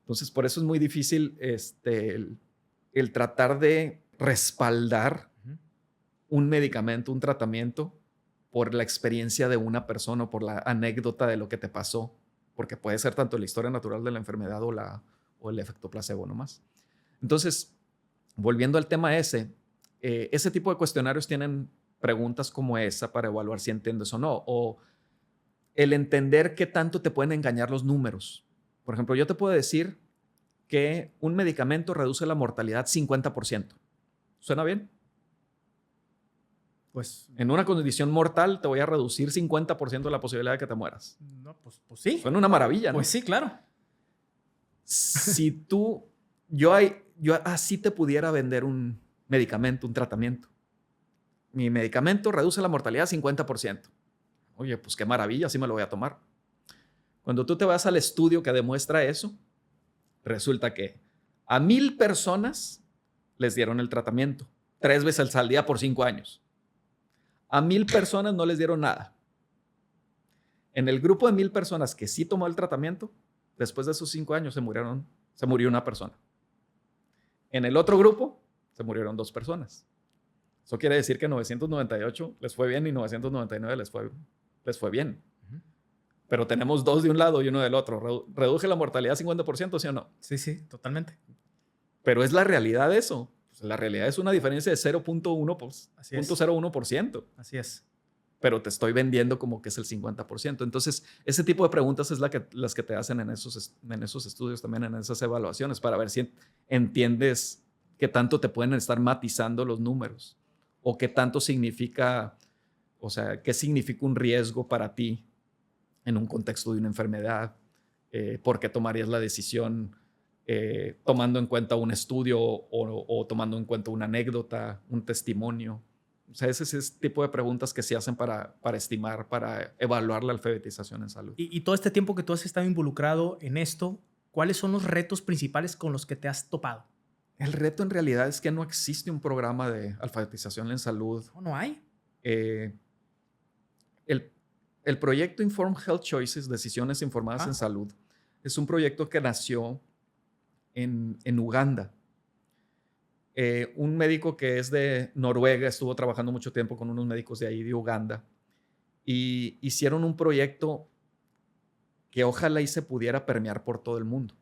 [SPEAKER 1] Entonces por eso es muy difícil el tratar de respaldar un medicamento, un tratamiento, por la experiencia de una persona o por la anécdota de lo que te pasó, porque puede ser tanto la historia natural de la enfermedad o el efecto placebo nomás. Entonces, volviendo al tema ese tipo de cuestionarios tienen preguntas como esa para evaluar si entiendes o no, o el entender qué tanto te pueden engañar los números. Por ejemplo, yo te puedo decir que un medicamento reduce la mortalidad 50%. ¿Suena bien? Pues en una condición mortal te voy a reducir 50% la posibilidad de que te mueras.
[SPEAKER 2] No, pues sí.
[SPEAKER 1] Suena una maravilla, ¿no?
[SPEAKER 2] Pues sí, claro.
[SPEAKER 1] Si yo así te pudiera vender un medicamento, un tratamiento. Mi medicamento reduce la mortalidad 50%. Oye, pues qué maravilla, así me lo voy a tomar. Cuando tú te vas al estudio que demuestra eso, resulta que a 1,000 personas les dieron el tratamiento 3 veces al día por 5 años. A 1,000 personas no les dieron nada. En el grupo de 1,000 personas que sí tomó el tratamiento, después de esos 5 años se murió una persona. En el otro grupo se murieron 2 personas. Eso quiere decir que 998 les fue bien y 999 les fue bien. Pero tenemos 2 de un lado y 1 del otro. ¿Reduje la mortalidad 50%, sí o no?
[SPEAKER 2] Sí, totalmente.
[SPEAKER 1] Pero es la realidad de eso. Pues la realidad es una diferencia de 0.01%.
[SPEAKER 2] Así es.
[SPEAKER 1] Pero te estoy vendiendo como que es el 50%. Entonces, ese tipo de preguntas es las que te hacen en esos estudios, también en esas evaluaciones, para ver si entiendes qué tanto te pueden estar matizando los números o qué tanto significa, o sea, qué significa un riesgo para ti en un contexto de una enfermedad, por qué tomarías la decisión tomando en cuenta un estudio o tomando en cuenta una anécdota, un testimonio. O sea, ese es el tipo de preguntas que se hacen para estimar, para evaluar la alfabetización en salud.
[SPEAKER 2] Y todo este tiempo que tú has estado involucrado en esto, ¿cuáles son los retos principales con los que te has topado?
[SPEAKER 1] El reto en realidad es que no existe un programa de alfabetización en salud.
[SPEAKER 2] ¿No hay?
[SPEAKER 1] El proyecto Informed Health Choices, Decisiones Informadas en Salud, es un proyecto que nació en Uganda. Un médico que es de Noruega estuvo trabajando mucho tiempo con unos médicos de ahí de Uganda y hicieron un proyecto que ojalá y se pudiera permear por todo el mundo.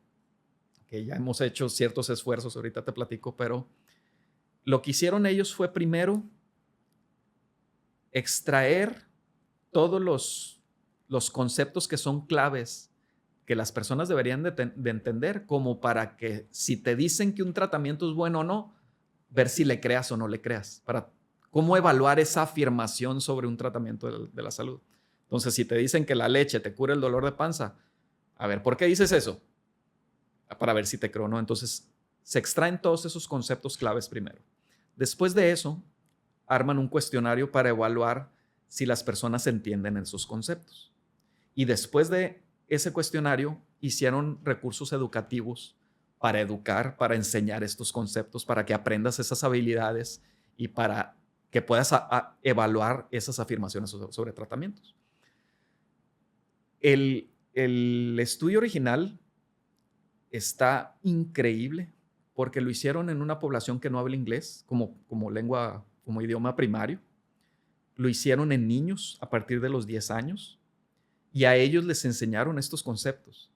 [SPEAKER 1] Que ya hemos hecho ciertos esfuerzos, ahorita te platico, pero lo que hicieron ellos fue primero extraer todos los conceptos que son claves que las personas deberían de entender, como para que si te dicen que un tratamiento es bueno o no, ver si le creas o no le creas, para cómo evaluar esa afirmación sobre un tratamiento de la salud. Entonces, si te dicen que la leche te cura el dolor de panza, a ver, ¿por qué dices eso? Para ver si te creo o no. Entonces, se extraen todos esos conceptos claves primero. Después de eso, arman un cuestionario para evaluar si las personas entienden esos conceptos. Y después de ese cuestionario, hicieron recursos educativos para educar, para enseñar estos conceptos, para que aprendas esas habilidades y para que puedas evaluar esas afirmaciones sobre tratamientos. El estudio original está increíble porque lo hicieron en una población que no habla inglés como lengua, como idioma primario. Lo hicieron en niños a partir de los 10 años y a ellos les enseñaron estos conceptos.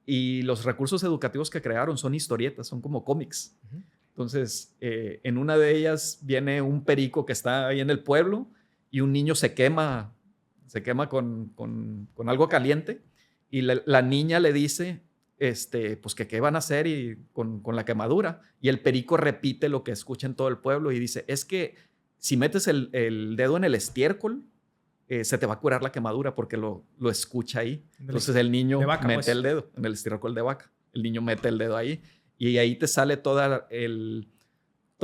[SPEAKER 1] Y los recursos educativos que crearon son historietas, son como cómics. Uh-huh. Entonces, en una de ellas viene un perico que está ahí en el pueblo y un niño se quema con algo caliente y la niña le dice pues que qué van a hacer con la quemadura. Y el perico repite lo que escucha en todo el pueblo y dice, es que si metes el dedo en el estiércol, se te va a curar la quemadura porque lo escucha ahí. Entonces el niño mete el dedo en el estiércol de vaca. El niño mete el dedo ahí y ahí te sale toda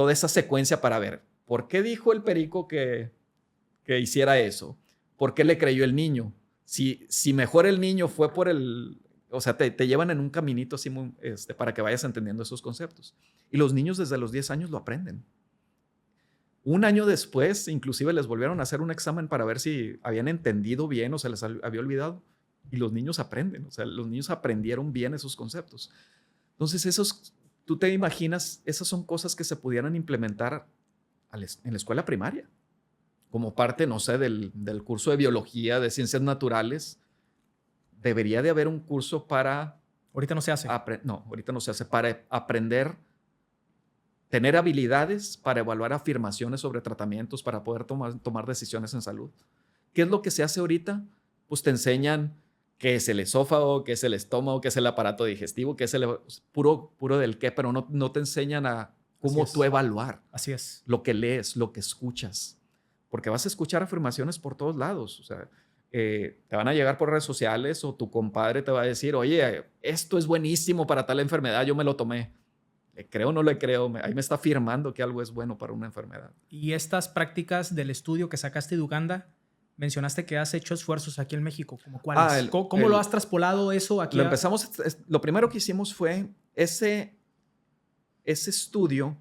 [SPEAKER 1] esa secuencia para ver por qué dijo el perico que hiciera eso. ¿Por qué le creyó el niño? Si mejor el niño fue por o sea, te llevan en un caminito así para que vayas entendiendo esos conceptos. Y los niños desde los 10 años lo aprenden. Un año después, inclusive les volvieron a hacer un examen para ver si habían entendido bien o se les había olvidado. Y los niños aprenden. O sea, los niños aprendieron bien esos conceptos. Entonces, tú te imaginas, esas son cosas que se pudieran implementar en la escuela primaria. Como parte, no sé, del curso de biología, de ciencias naturales. Debería de haber un curso para...
[SPEAKER 2] Ahorita no se hace.
[SPEAKER 1] No, ahorita no se hace. Para aprender, tener habilidades para evaluar afirmaciones sobre tratamientos, para poder tomar decisiones en salud. ¿Qué es lo que se hace ahorita? Pues te enseñan qué es el esófago, qué es el estómago, qué es el aparato digestivo, qué es puro del qué, pero no te enseñan a cómo tú evaluar.
[SPEAKER 2] Así es.
[SPEAKER 1] Lo que lees, lo que escuchas. Porque vas a escuchar afirmaciones por todos lados. O sea, te van a llegar por redes sociales o tu compadre te va a decir, oye, esto es buenísimo para tal enfermedad, yo me lo tomé. ¿Le creo o no le creo? Ahí me está afirmando que algo es bueno para una enfermedad.
[SPEAKER 2] Y estas prácticas del estudio que sacaste de Uganda, mencionaste que has hecho esfuerzos aquí en México. ¿Cómo cuáles? ¿Cómo lo has traspolado eso aquí?
[SPEAKER 1] Lo primero que hicimos fue ese estudio,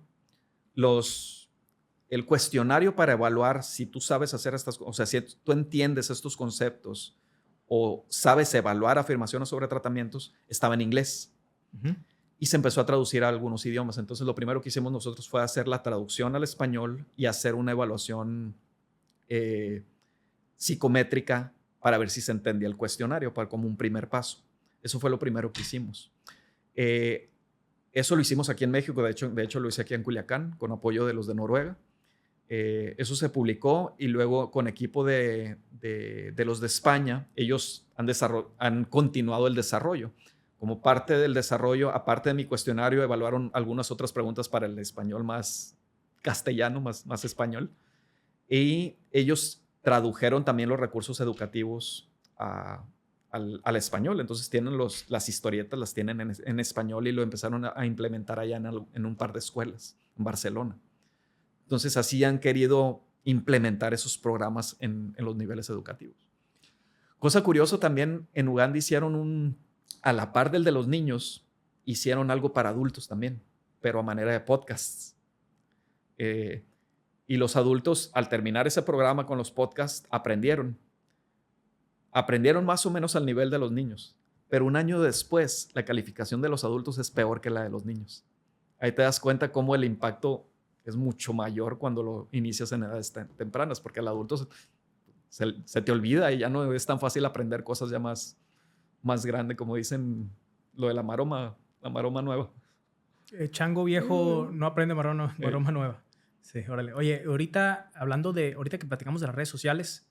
[SPEAKER 1] el cuestionario para evaluar si tú sabes hacer estas cosas, o sea, si tú entiendes estos conceptos o sabes evaluar afirmaciones sobre tratamientos, estaba en inglés. Uh-huh. Y se empezó a traducir a algunos idiomas. Entonces, lo primero que hicimos nosotros fue hacer la traducción al español y hacer una evaluación psicométrica para ver si se entendía el cuestionario, como un primer paso. Eso fue lo primero que hicimos. Eso lo hicimos aquí en México. De hecho, lo hice aquí en Culiacán con apoyo de los de Noruega. Eso se publicó y luego con equipo de los de España, ellos han continuado el desarrollo. Como parte del desarrollo, aparte de mi cuestionario, evaluaron algunas otras preguntas para el español más castellano, más español. Y ellos tradujeron también los recursos educativos al español. Entonces tienen las historietas, las tienen en español y lo empezaron a implementar allá en un par de escuelas en Barcelona. Entonces así han querido implementar esos programas en los niveles educativos. Cosa curiosa también, en Uganda hicieron a la par del de los niños, hicieron algo para adultos también, pero a manera de podcasts. Y los adultos, al terminar ese programa con los podcasts, aprendieron más o menos al nivel de los niños, pero un año después la calificación de los adultos es peor que la de los niños. Ahí te das cuenta cómo el impacto es mucho mayor cuando lo inicias en edades tempranas, porque al adulto se te olvida y ya no es tan fácil aprender cosas ya más grande, como dicen lo de la maroma nueva.
[SPEAKER 2] Chango viejo no aprende maroma nueva. Sí, órale. Oye, ahorita que platicamos de las redes sociales,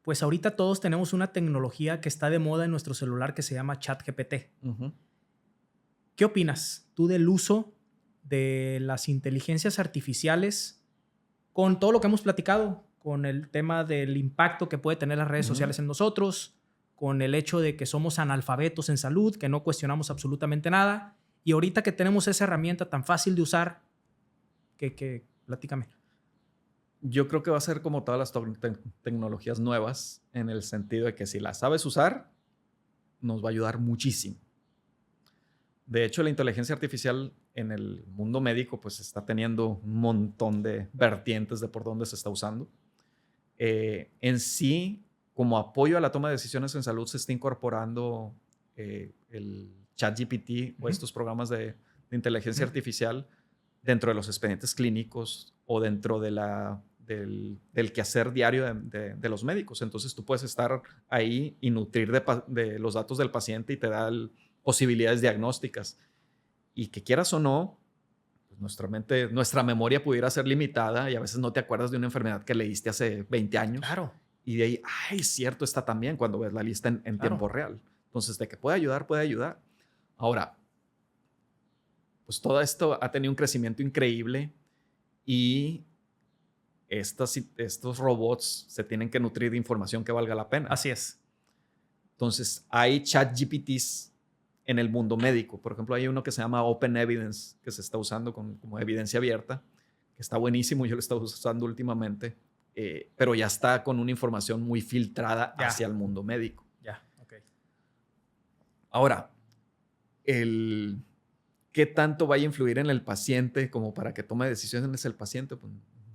[SPEAKER 2] pues ahorita todos tenemos una tecnología que está de moda en nuestro celular que se llama ChatGPT.
[SPEAKER 1] Uh-huh.
[SPEAKER 2] ¿Qué opinas tú del uso de las inteligencias artificiales con todo lo que hemos platicado, con el tema del impacto que puede tener las redes sociales en nosotros, con el hecho de que somos analfabetos en salud, que no cuestionamos absolutamente nada, y ahorita que tenemos esa herramienta tan fácil de usar, platícame.
[SPEAKER 1] Yo creo que va a ser como todas las tecnologías nuevas, en el sentido de que si las sabes usar, nos va a ayudar muchísimo. De hecho, la inteligencia artificial en el mundo médico pues está teniendo un montón de vertientes de por dónde se está usando. En sí, como apoyo a la toma de decisiones en salud, se está incorporando el ChatGPT o estos programas de inteligencia artificial dentro de los expedientes clínicos o dentro del quehacer diario de los médicos. Entonces tú puedes estar ahí y nutrir de los datos del paciente y te da posibilidades diagnósticas. Y que quieras o no, pues nuestra memoria pudiera ser limitada y a veces no te acuerdas de una enfermedad que leíste hace 20 años.
[SPEAKER 2] Claro.
[SPEAKER 1] Y de ahí, cierto, está también cuando ves la lista en tiempo real. Entonces, de que puede ayudar, puede ayudar. Ahora, pues todo esto ha tenido un crecimiento increíble y estos robots se tienen que nutrir de información que valga la pena.
[SPEAKER 2] Así es.
[SPEAKER 1] Entonces, hay ChatGPTs en el mundo médico. Por ejemplo, hay uno que se llama Open Evidence, que se está usando como evidencia abierta, que está buenísimo. Yo lo he estado usando últimamente, pero ya está con una información muy filtrada hacia el mundo médico.
[SPEAKER 2] Ya, ok.
[SPEAKER 1] Ahora, ¿qué tanto vaya a influir en el paciente como para que tome decisiones el paciente? Pues,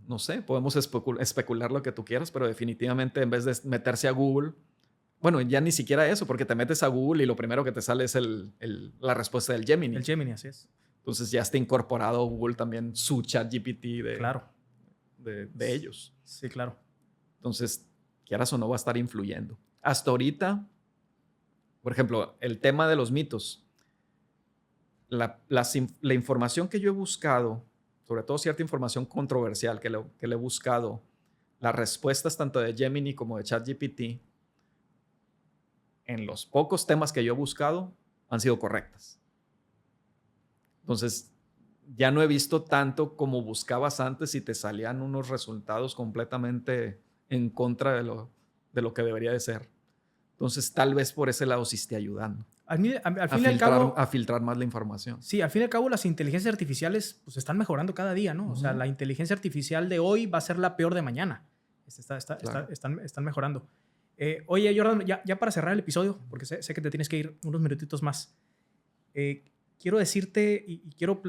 [SPEAKER 1] no sé, podemos especular lo que tú quieras, pero definitivamente en vez de meterse a Google, bueno, ya ni siquiera eso, porque te metes a Google y lo primero que te sale es la respuesta del Gemini.
[SPEAKER 2] El Gemini, así es.
[SPEAKER 1] Entonces ya está incorporado Google también su ChatGPT de ellos.
[SPEAKER 2] Sí, claro.
[SPEAKER 1] Entonces, quieras o no, va a estar influyendo. Hasta ahorita, por ejemplo, el tema de los mitos. La información que yo he buscado, sobre todo cierta información controversial que le he buscado, las respuestas tanto de Gemini como de ChatGPT, en los pocos temas que yo he buscado, han sido correctas. Entonces, ya no he visto tanto como buscabas antes y te salían unos resultados completamente en contra de lo que debería de ser. Entonces, tal vez por ese lado sí esté ayudando.
[SPEAKER 2] Al fin y al cabo,
[SPEAKER 1] a filtrar más la información.
[SPEAKER 2] Sí, al fin y al cabo las inteligencias artificiales pues, están mejorando cada día, ¿no? O sea, la inteligencia artificial de hoy va a ser la peor de mañana. Están mejorando. Oye, Jordan, ya para cerrar el episodio, porque sé que te tienes que ir unos minutitos más, quiero decirte y quiero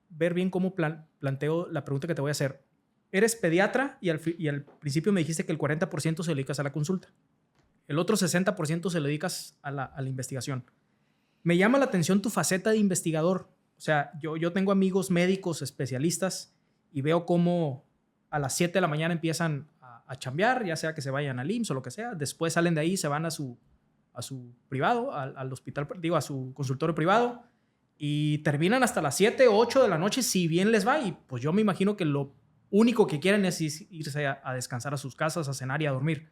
[SPEAKER 2] ver bien cómo planteo la pregunta que te voy a hacer. Eres pediatra y al principio me dijiste que el 40% se lo dedicas a la consulta. El otro 60% se lo dedicas a la investigación. Me llama la atención tu faceta de investigador. O sea, yo tengo amigos médicos especialistas y veo cómo a las 7 de la mañana empiezan a chambear, ya sea que se vayan al IMSS o lo que sea. Después salen de ahí, se van a su privado, al hospital, a su consultorio privado y terminan hasta las 7 o 8 de la noche si bien les va. Y pues yo me imagino que lo único que quieren es irse a descansar a sus casas, a cenar y a dormir.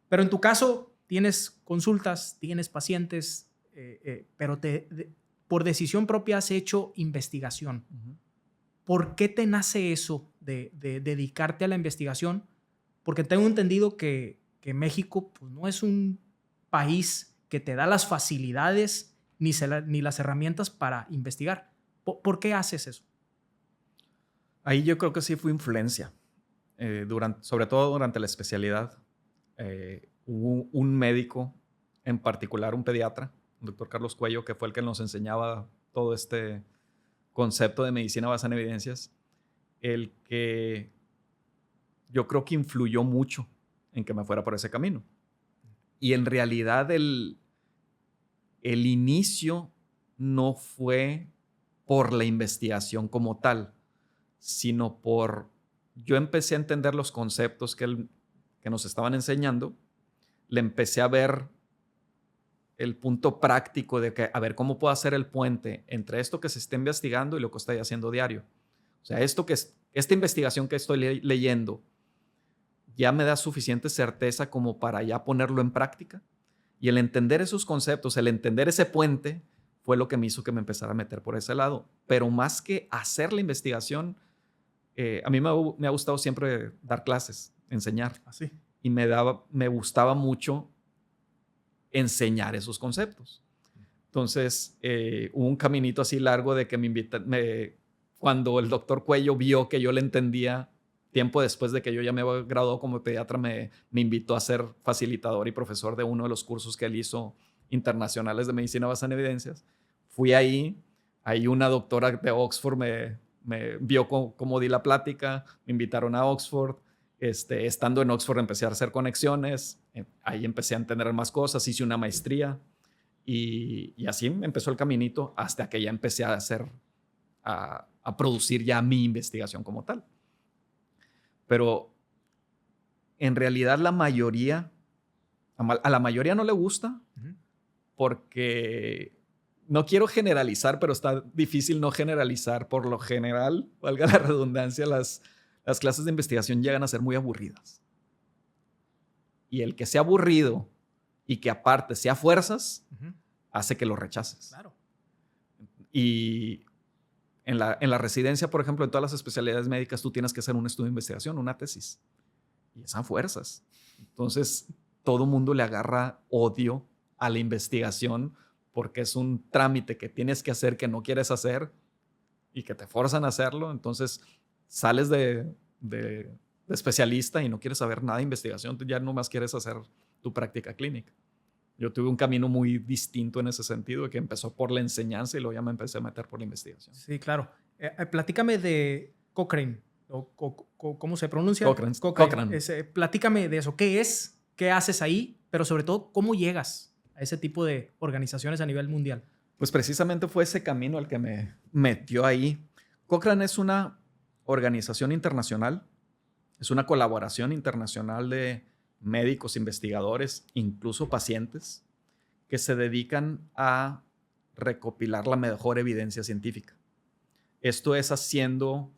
[SPEAKER 2] Pero en tu caso tienes consultas, tienes pacientes, pero por decisión propia has hecho investigación. ¿Por qué te nace eso de dedicarte a la investigación? Porque tengo entendido que México pues, no es un país que te da las facilidades ni las herramientas para investigar. ¿Por qué haces eso?
[SPEAKER 1] Ahí yo creo que sí fue influencia, sobre todo durante la especialidad. Hubo un médico, en particular un pediatra, el doctor Carlos Cuello, que fue el que nos enseñaba todo este concepto de medicina basada en evidencias, el que yo creo que influyó mucho en que me fuera por ese camino. Y en realidad el inicio no fue por la investigación como tal, sino yo empecé a entender los conceptos que nos estaban enseñando, le empecé a ver el punto práctico de que, a ver, ¿cómo puedo hacer el puente entre esto que se está investigando y lo que estoy haciendo diario? O sea, esta investigación que estoy leyendo ya me da suficiente certeza como para ya ponerlo en práctica. Y el entender esos conceptos, el entender ese puente, fue lo que me hizo que me empezara a meter por ese lado. Pero más que hacer la investigación, a mí me ha gustado siempre dar clases, enseñar.
[SPEAKER 2] Así.
[SPEAKER 1] Y me gustaba mucho enseñar esos conceptos. Entonces, hubo un caminito así largo de que cuando el doctor Cuello vio que yo le entendía, tiempo después de que yo ya me había graduado como pediatra, me invitó a ser facilitador y profesor de uno de los cursos que él hizo internacionales de medicina basada en evidencias. Fui ahí una doctora de Oxford me vio cómo di la plática, me invitaron a Oxford. Estando en Oxford empecé a hacer conexiones, ahí empecé a entender más cosas, hice una maestría y así empezó el caminito hasta que ya empecé a producir ya mi investigación como tal. Pero en realidad a la mayoría no le gusta porque no quiero generalizar, pero está difícil no generalizar. Por lo general, valga la redundancia, las clases de investigación llegan a ser muy aburridas. Y el que sea aburrido y que aparte sea fuerzas, hace que lo rechaces.
[SPEAKER 2] Claro.
[SPEAKER 1] Y en la residencia, por ejemplo, en todas las especialidades médicas, tú tienes que hacer un estudio de investigación, una tesis. Y es a fuerzas. Entonces, todo mundo le agarra odio a la investigación porque es un trámite que tienes que hacer que no quieres hacer y que te forzan a hacerlo. Entonces, sales de especialista y no quieres saber nada de investigación, tú ya nomás quieres hacer tu práctica clínica. Yo tuve un camino muy distinto en ese sentido, que empezó por la enseñanza y luego ya me empecé a meter por la investigación.
[SPEAKER 2] Sí, claro. Platícame de Cochrane. ¿Cómo se pronuncia?
[SPEAKER 1] Cochrane.
[SPEAKER 2] Platícame de eso. ¿Qué es? ¿Qué haces ahí? Pero sobre todo, ¿cómo llegas a ese tipo de organizaciones a nivel mundial?
[SPEAKER 1] Pues precisamente fue ese camino el que me metió ahí. Cochrane es una organización internacional, es una colaboración internacional de médicos, investigadores, incluso pacientes, que se dedican a recopilar la mejor evidencia científica. Esto es haciendo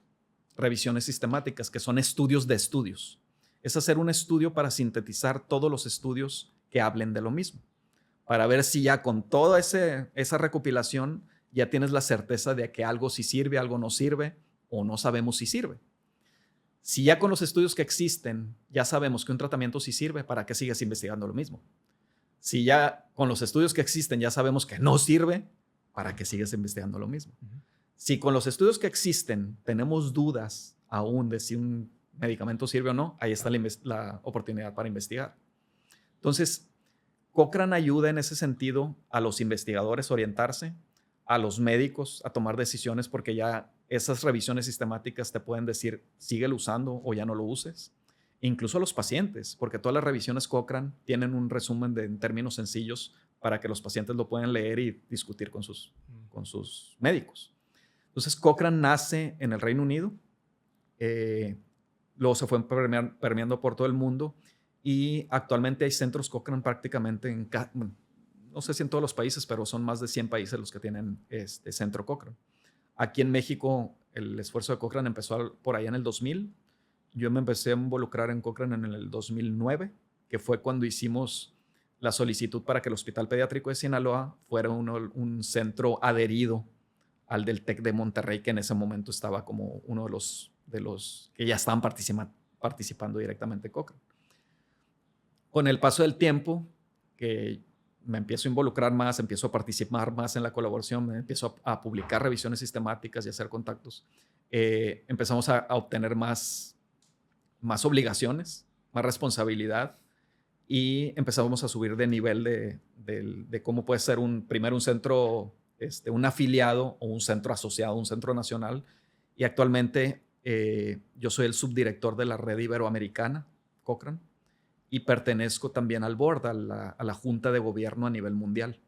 [SPEAKER 1] revisiones sistemáticas, que son estudios de estudios. Es hacer un estudio para sintetizar todos los estudios que hablen de lo mismo, para ver si ya con toda esa recopilación ya tienes la certeza de que algo sí sirve, algo no sirve, o no sabemos si sirve. Si ya con los estudios que existen ya sabemos que un tratamiento sí sirve, ¿para qué sigues investigando lo mismo? Si ya con los estudios que existen ya sabemos que no sirve, ¿para qué sigues investigando lo mismo? Si con los estudios que existen tenemos dudas aún de si un medicamento sirve o no, ahí está la oportunidad para investigar. Entonces, Cochrane ayuda en ese sentido a los investigadores a orientarse, a los médicos a tomar decisiones, porque ya esas revisiones sistemáticas te pueden decir, síguelo usando o ya no lo uses. Incluso a los pacientes, porque todas las revisiones Cochrane tienen un resumen en términos sencillos para que los pacientes lo puedan leer y discutir con sus médicos. Entonces, Cochrane nace en el Reino Unido, luego se fue permeando por todo el mundo y actualmente hay centros Cochrane prácticamente no sé si en todos los países, pero son más de 100 países los que tienen este centro Cochrane. Aquí en México, el esfuerzo de Cochrane empezó por allá en el 2000. Yo me empecé a involucrar en Cochrane en el 2009, que fue cuando hicimos la solicitud para que el Hospital Pediátrico de Sinaloa fuera un centro adherido al del TEC de Monterrey, que en ese momento estaba como uno de los que ya estaban participando directamente en Cochrane. Con el paso del tiempo, que me empiezo a involucrar más, empiezo a participar más en la colaboración, me empiezo a publicar revisiones sistemáticas y hacer contactos, empezamos a obtener más obligaciones, más responsabilidad, y empezamos a subir de nivel de cómo puede ser primero un centro, un afiliado o un centro asociado, un centro nacional. Y actualmente yo soy el subdirector de la red iberoamericana, Cochrane, y pertenezco también al board, a la junta de gobierno a nivel mundial.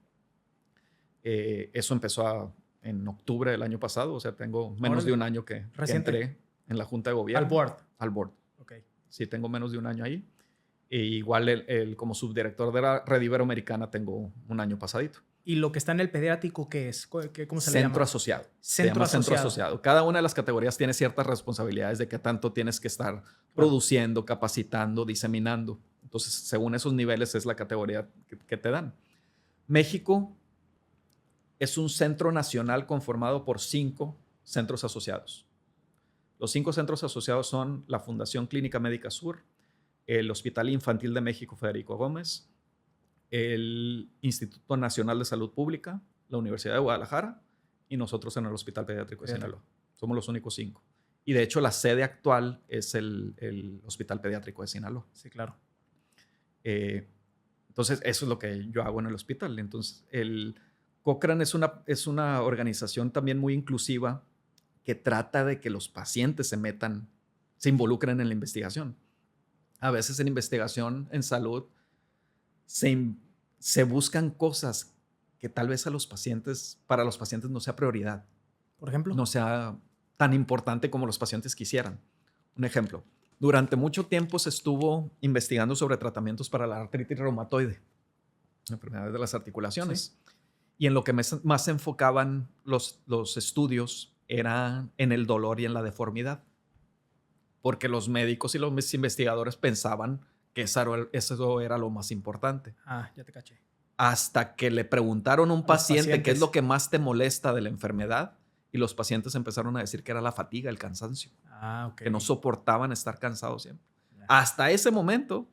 [SPEAKER 1] Eso empezó en octubre del año pasado, o sea, tengo menos de un año que entré en la junta de gobierno.
[SPEAKER 2] ¿Al board?
[SPEAKER 1] Al board.
[SPEAKER 2] Ok.
[SPEAKER 1] Sí, tengo menos de un año ahí. E igual como subdirector de la red iberoamericana tengo un año pasadito.
[SPEAKER 2] ¿Y lo que está en el pediátrico qué es? ¿Cómo se le llama?
[SPEAKER 1] Centro asociado.
[SPEAKER 2] Centro
[SPEAKER 1] asociado. Cada una de las categorías tiene ciertas responsabilidades de qué tanto tienes que estar produciendo, capacitando, diseminando. Entonces, según esos niveles es la categoría que te dan. México es un centro nacional conformado por 5 centros asociados. Los 5 centros asociados son la Fundación Clínica Médica Sur, el Hospital Infantil de México Federico Gómez, el Instituto Nacional de Salud Pública, la Universidad de Guadalajara y nosotros en el Hospital Pediátrico de Sinaloa. Somos los únicos 5. Y de hecho la sede actual es el Hospital Pediátrico de Sinaloa.
[SPEAKER 2] Sí, claro.
[SPEAKER 1] Entonces eso es lo que yo hago en el hospital. Entonces el Cochrane es una organización también muy inclusiva que trata de que los pacientes se involucren en la investigación. A veces en investigación en salud se buscan cosas que tal vez para los pacientes no sea prioridad.
[SPEAKER 2] Por ejemplo.
[SPEAKER 1] No sea tan importante como los pacientes quisieran. Un ejemplo. Durante mucho tiempo se estuvo investigando sobre tratamientos para la artritis reumatoide, enfermedades de las articulaciones. Sí. Y en lo que más se enfocaban los estudios era en el dolor y en la deformidad. Porque los médicos y los investigadores pensaban que eso era lo más importante.
[SPEAKER 2] Ah, ya te caché.
[SPEAKER 1] Hasta que le preguntaron a un paciente qué es lo que más te molesta de la enfermedad, y los pacientes empezaron a decir que era la fatiga, el cansancio.
[SPEAKER 2] Ah, ok.
[SPEAKER 1] Que no soportaban estar cansados siempre. Ya. Hasta ese momento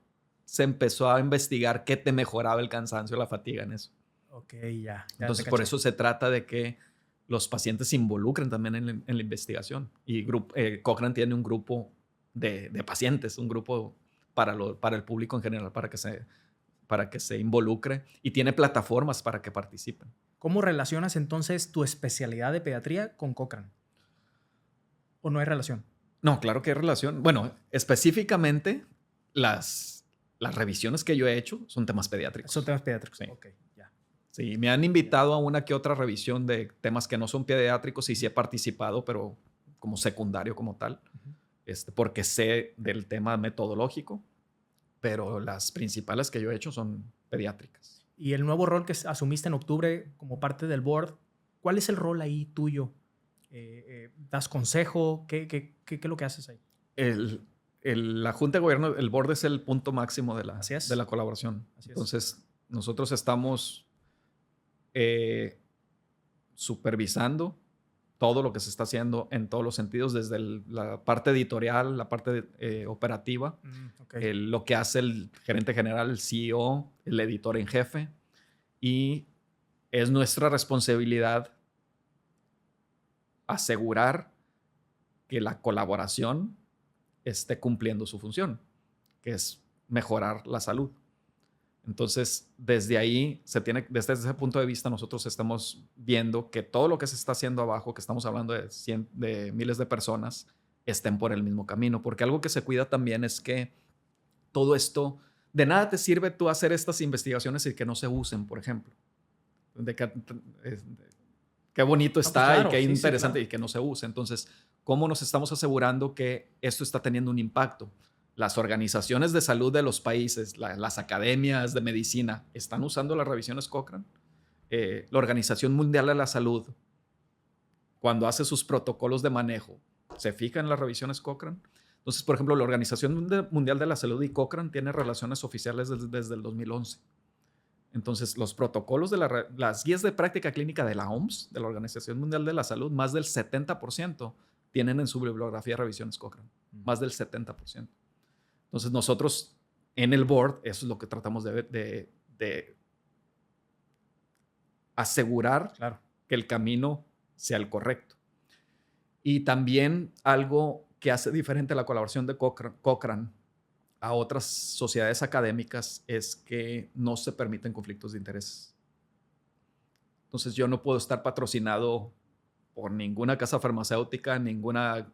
[SPEAKER 1] se empezó a investigar qué te mejoraba el cansancio y la fatiga en eso.
[SPEAKER 2] Ok, ya.
[SPEAKER 1] Entonces, por eso se trata de que los pacientes se involucren también en la investigación. Y Cochrane tiene un grupo de pacientes, un grupo para el público en general, para que se involucre, y tiene plataformas para que participen.
[SPEAKER 2] ¿Cómo relacionas entonces tu especialidad de pediatría con Cochrane? ¿O no hay relación?
[SPEAKER 1] No, claro que hay relación. Bueno, específicamente las revisiones que yo he hecho son temas pediátricos.
[SPEAKER 2] Son temas pediátricos,
[SPEAKER 1] sí.
[SPEAKER 2] Ok, ya.
[SPEAKER 1] Sí, me han invitado a una que otra revisión de temas que no son pediátricos y sí he participado, pero como secundario como tal. Porque sé del tema metodológico, pero las principales que yo he hecho son pediátricas.
[SPEAKER 2] Y el nuevo rol que asumiste en octubre como parte del board, ¿cuál es el rol ahí tuyo? ¿Das consejo? ¿Qué es lo que haces ahí?
[SPEAKER 1] La Junta de Gobierno, el board es el punto máximo de la colaboración. Entonces, nosotros estamos supervisando todo lo que se está haciendo en todos los sentidos, desde la parte editorial, la parte operativa,
[SPEAKER 2] okay.
[SPEAKER 1] Lo que hace el gerente general, el CEO, el editor en jefe, y es nuestra responsabilidad asegurar que la colaboración esté cumpliendo su función, que es mejorar la salud. Entonces, desde ahí, desde ese punto de vista, nosotros estamos viendo que todo lo que se está haciendo abajo, que estamos hablando de miles de personas, estén por el mismo camino. Porque algo que se cuida también es que todo esto, de nada te sirve tú hacer estas investigaciones y que no se usen, por ejemplo. Qué bonito está,
[SPEAKER 2] pues claro,
[SPEAKER 1] y qué interesante,
[SPEAKER 2] sí, claro.
[SPEAKER 1] Y que no se use. Entonces, ¿cómo nos estamos asegurando que esto está teniendo un impacto? Las organizaciones de salud de los países, las academias de medicina, ¿están usando las revisiones Cochrane? La Organización Mundial de la Salud, cuando hace sus protocolos de manejo, ¿se fija en las revisiones Cochrane? Entonces, por ejemplo, la Organización Mundial de la Salud y Cochrane tienen relaciones oficiales desde el 2011. Entonces, los protocolos de las guías de práctica clínica de la OMS, de la Organización Mundial de la Salud, más del 70% tienen en su bibliografía revisiones Cochrane. Más del 70%. Entonces, nosotros en el board, eso es lo que tratamos de asegurar
[SPEAKER 2] Claro.
[SPEAKER 1] que el camino sea el correcto. Y también algo que hace diferente la colaboración de Cochrane a otras sociedades académicas es que no se permiten conflictos de intereses. Entonces yo no puedo estar patrocinado por ninguna casa farmacéutica, ninguna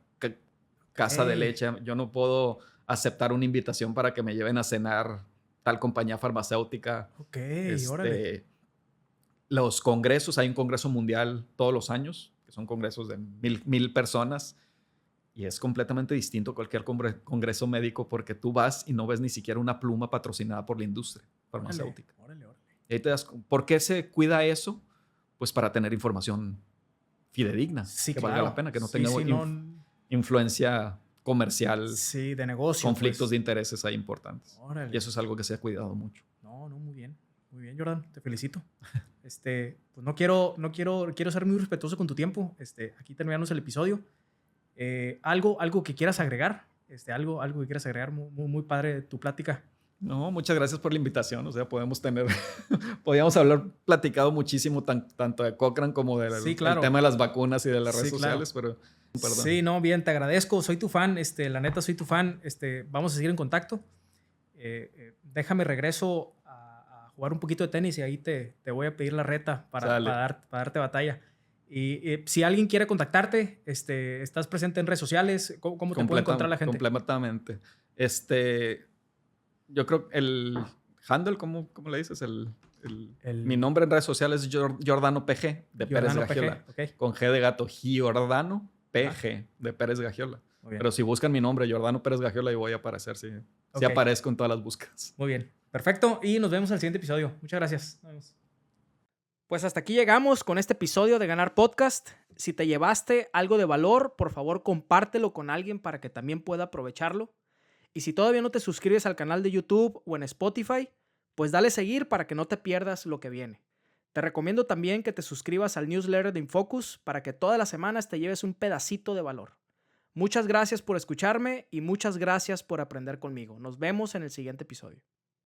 [SPEAKER 1] casa de leche. Yo no puedo aceptar una invitación para que me lleven a cenar tal compañía farmacéutica.
[SPEAKER 2] Ok, órale.
[SPEAKER 1] Los congresos, hay un congreso mundial todos los años, que son congresos de 1,000 personas, y es completamente distinto a cualquier congreso médico porque tú vas y no ves ni siquiera una pluma patrocinada por la industria farmacéutica.
[SPEAKER 2] Órale.
[SPEAKER 1] Y ahí te das, ¿por qué se cuida eso? Pues para tener información fidedigna,
[SPEAKER 2] Sí,
[SPEAKER 1] que
[SPEAKER 2] claro.
[SPEAKER 1] valga la pena, que no tenga
[SPEAKER 2] no,
[SPEAKER 1] influencia comercial,
[SPEAKER 2] sí, de negocio.
[SPEAKER 1] conflictos
[SPEAKER 2] pues.
[SPEAKER 1] de intereses ahí importantes.
[SPEAKER 2] Órale.
[SPEAKER 1] Y eso es algo que se ha cuidado mucho.
[SPEAKER 2] No, muy bien. Muy bien, Jordan, te felicito. Pues quiero ser muy respetuoso con tu tiempo. Aquí terminamos el episodio. Algo que quieras agregar. Algo que quieras agregar. Muy padre tu plática.
[SPEAKER 1] No, muchas gracias por la invitación. O sea, podíamos haber platicado muchísimo tanto de Cochrane como del
[SPEAKER 2] claro.
[SPEAKER 1] el tema de las vacunas y de las redes
[SPEAKER 2] Sí,
[SPEAKER 1] sociales, pero perdón.
[SPEAKER 2] Sí, no, bien, te agradezco. Soy tu fan. La neta, soy tu fan. Vamos a seguir en contacto. Déjame regreso a jugar un poquito de tenis y ahí te voy a pedir la reta para darte batalla. Y si alguien quiere contactarte, ¿estás presente en redes sociales? ¿Cómo te puede encontrar la gente?
[SPEAKER 1] Completamente. Yo creo que el handle, ¿cómo le dices? Mi nombre en redes sociales es Giordano PG de Pérez Gagiola.
[SPEAKER 2] Okay.
[SPEAKER 1] Con G de gato, Giordano PG de Pérez Gagiola. Pero si buscan mi nombre, Giordano Pérez Gagiola, yo voy a aparecer. Sí aparezco en todas las búsquedas.
[SPEAKER 2] Muy bien. Perfecto. Y nos vemos en el siguiente episodio. Muchas gracias. Nos vemos. Pues hasta aquí llegamos con este episodio de Ganar Podcast. Si te llevaste algo de valor, por favor compártelo con alguien para que también pueda aprovecharlo. Y si todavía no te suscribes al canal de YouTube o en Spotify, pues dale seguir para que no te pierdas lo que viene. Te recomiendo también que te suscribas al newsletter de Infocus para que todas las semanas te lleves un pedacito de valor. Muchas gracias por escucharme y muchas gracias por aprender conmigo. Nos vemos en el siguiente episodio.